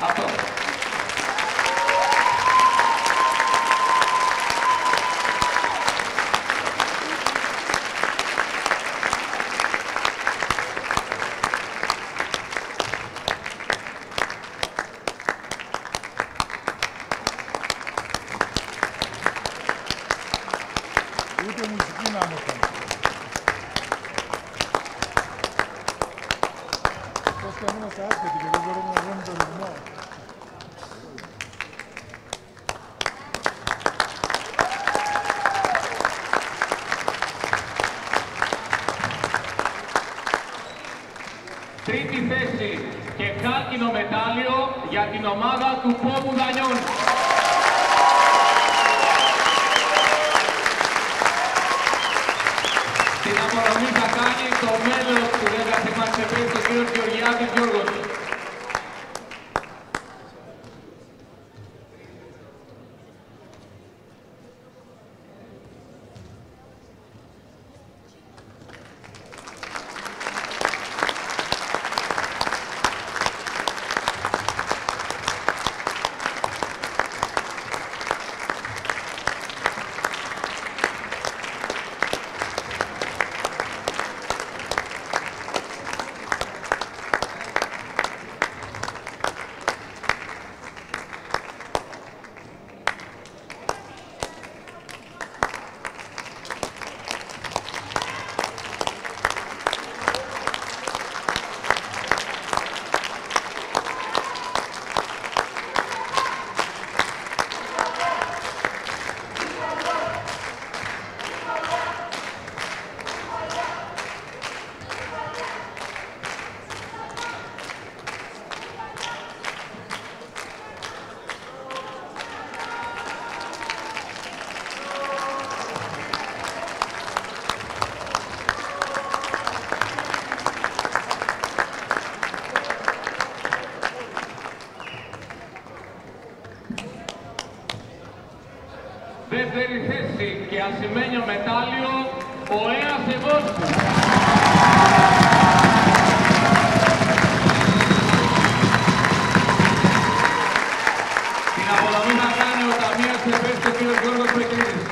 Αυτό. Ούτε μουσική να μου κάνει. Πώς και αν είμαστε άσχετοι και δεν μπορούμε να βρούμε το ρυθμό. Τρίτη θέση και χάλκινο μετάλλιο για την ομάδα του Πόπου Δανιών. Την απονομή θα κάνει το μέλος του ΔΣ, ο κ. Γεωργιάδης Γιώργος. Δεύτερη θέση και ασημένιο μετάλλιο Ποέας Ευώσκου. Την απολαμή θα κάνει ο ταμείας Εφές ο κύριος Γιώργος Πεκρίδης.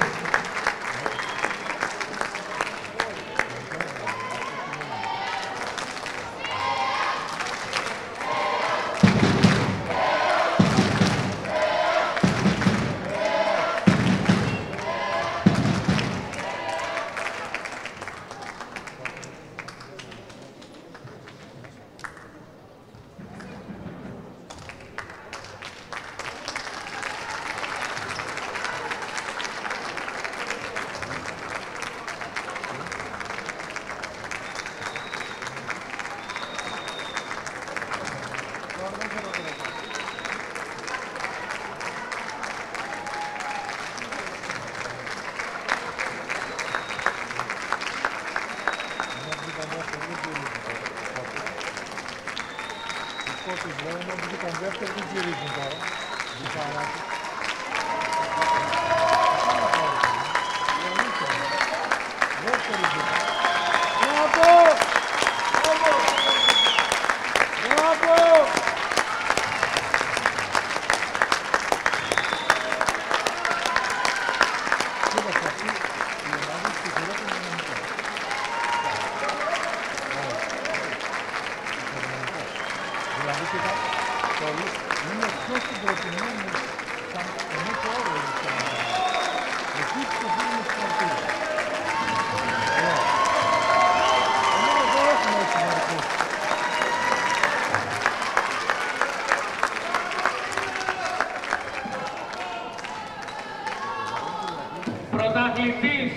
Πρωταθλητής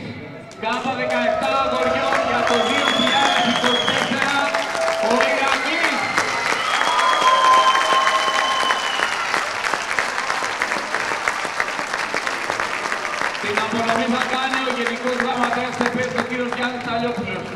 ΚΑΠΑ 17 αγοριών για το 2024, ο Ηρακλής. Την απονομή θα κάνει ο Γενικός Γραμματέας ΕΠΕΣ, ο κύριος Γιάννης Ταλιόπουλος.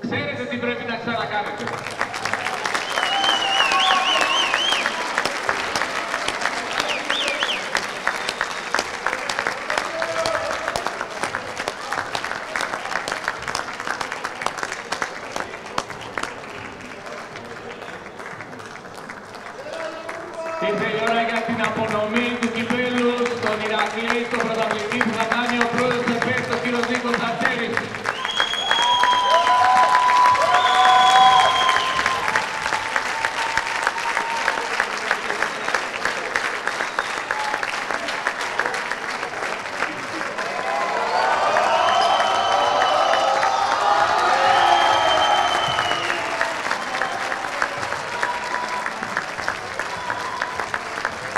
Ξέρετε τι πρέπει να ξανακάνετε. Ήρθε η ώρα για την απονομή του κυπέλου στον Ηρακλή, στον πρωταθλητή που θα κάνει ο πρόεδρος της ΕΠΕΣ, ο κύριος Νίκος Τατσέρης.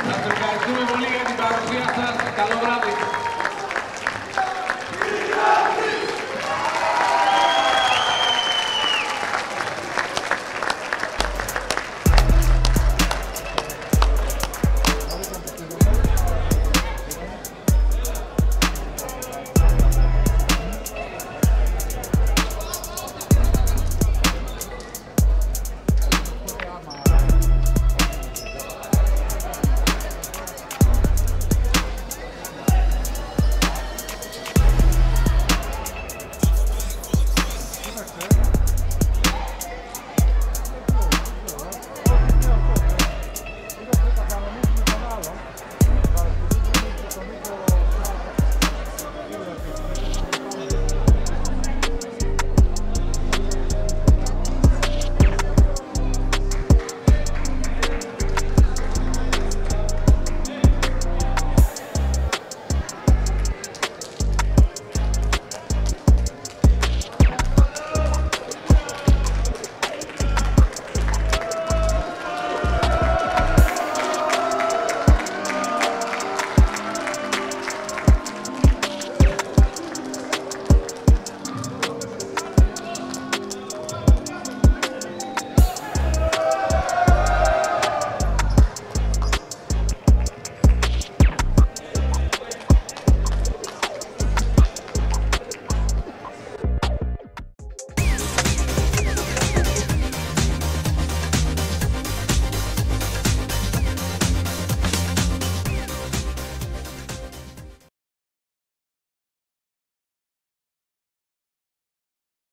Σας ευχαριστούμε πολύ για την παρουσία σας. Καλό βράδυ.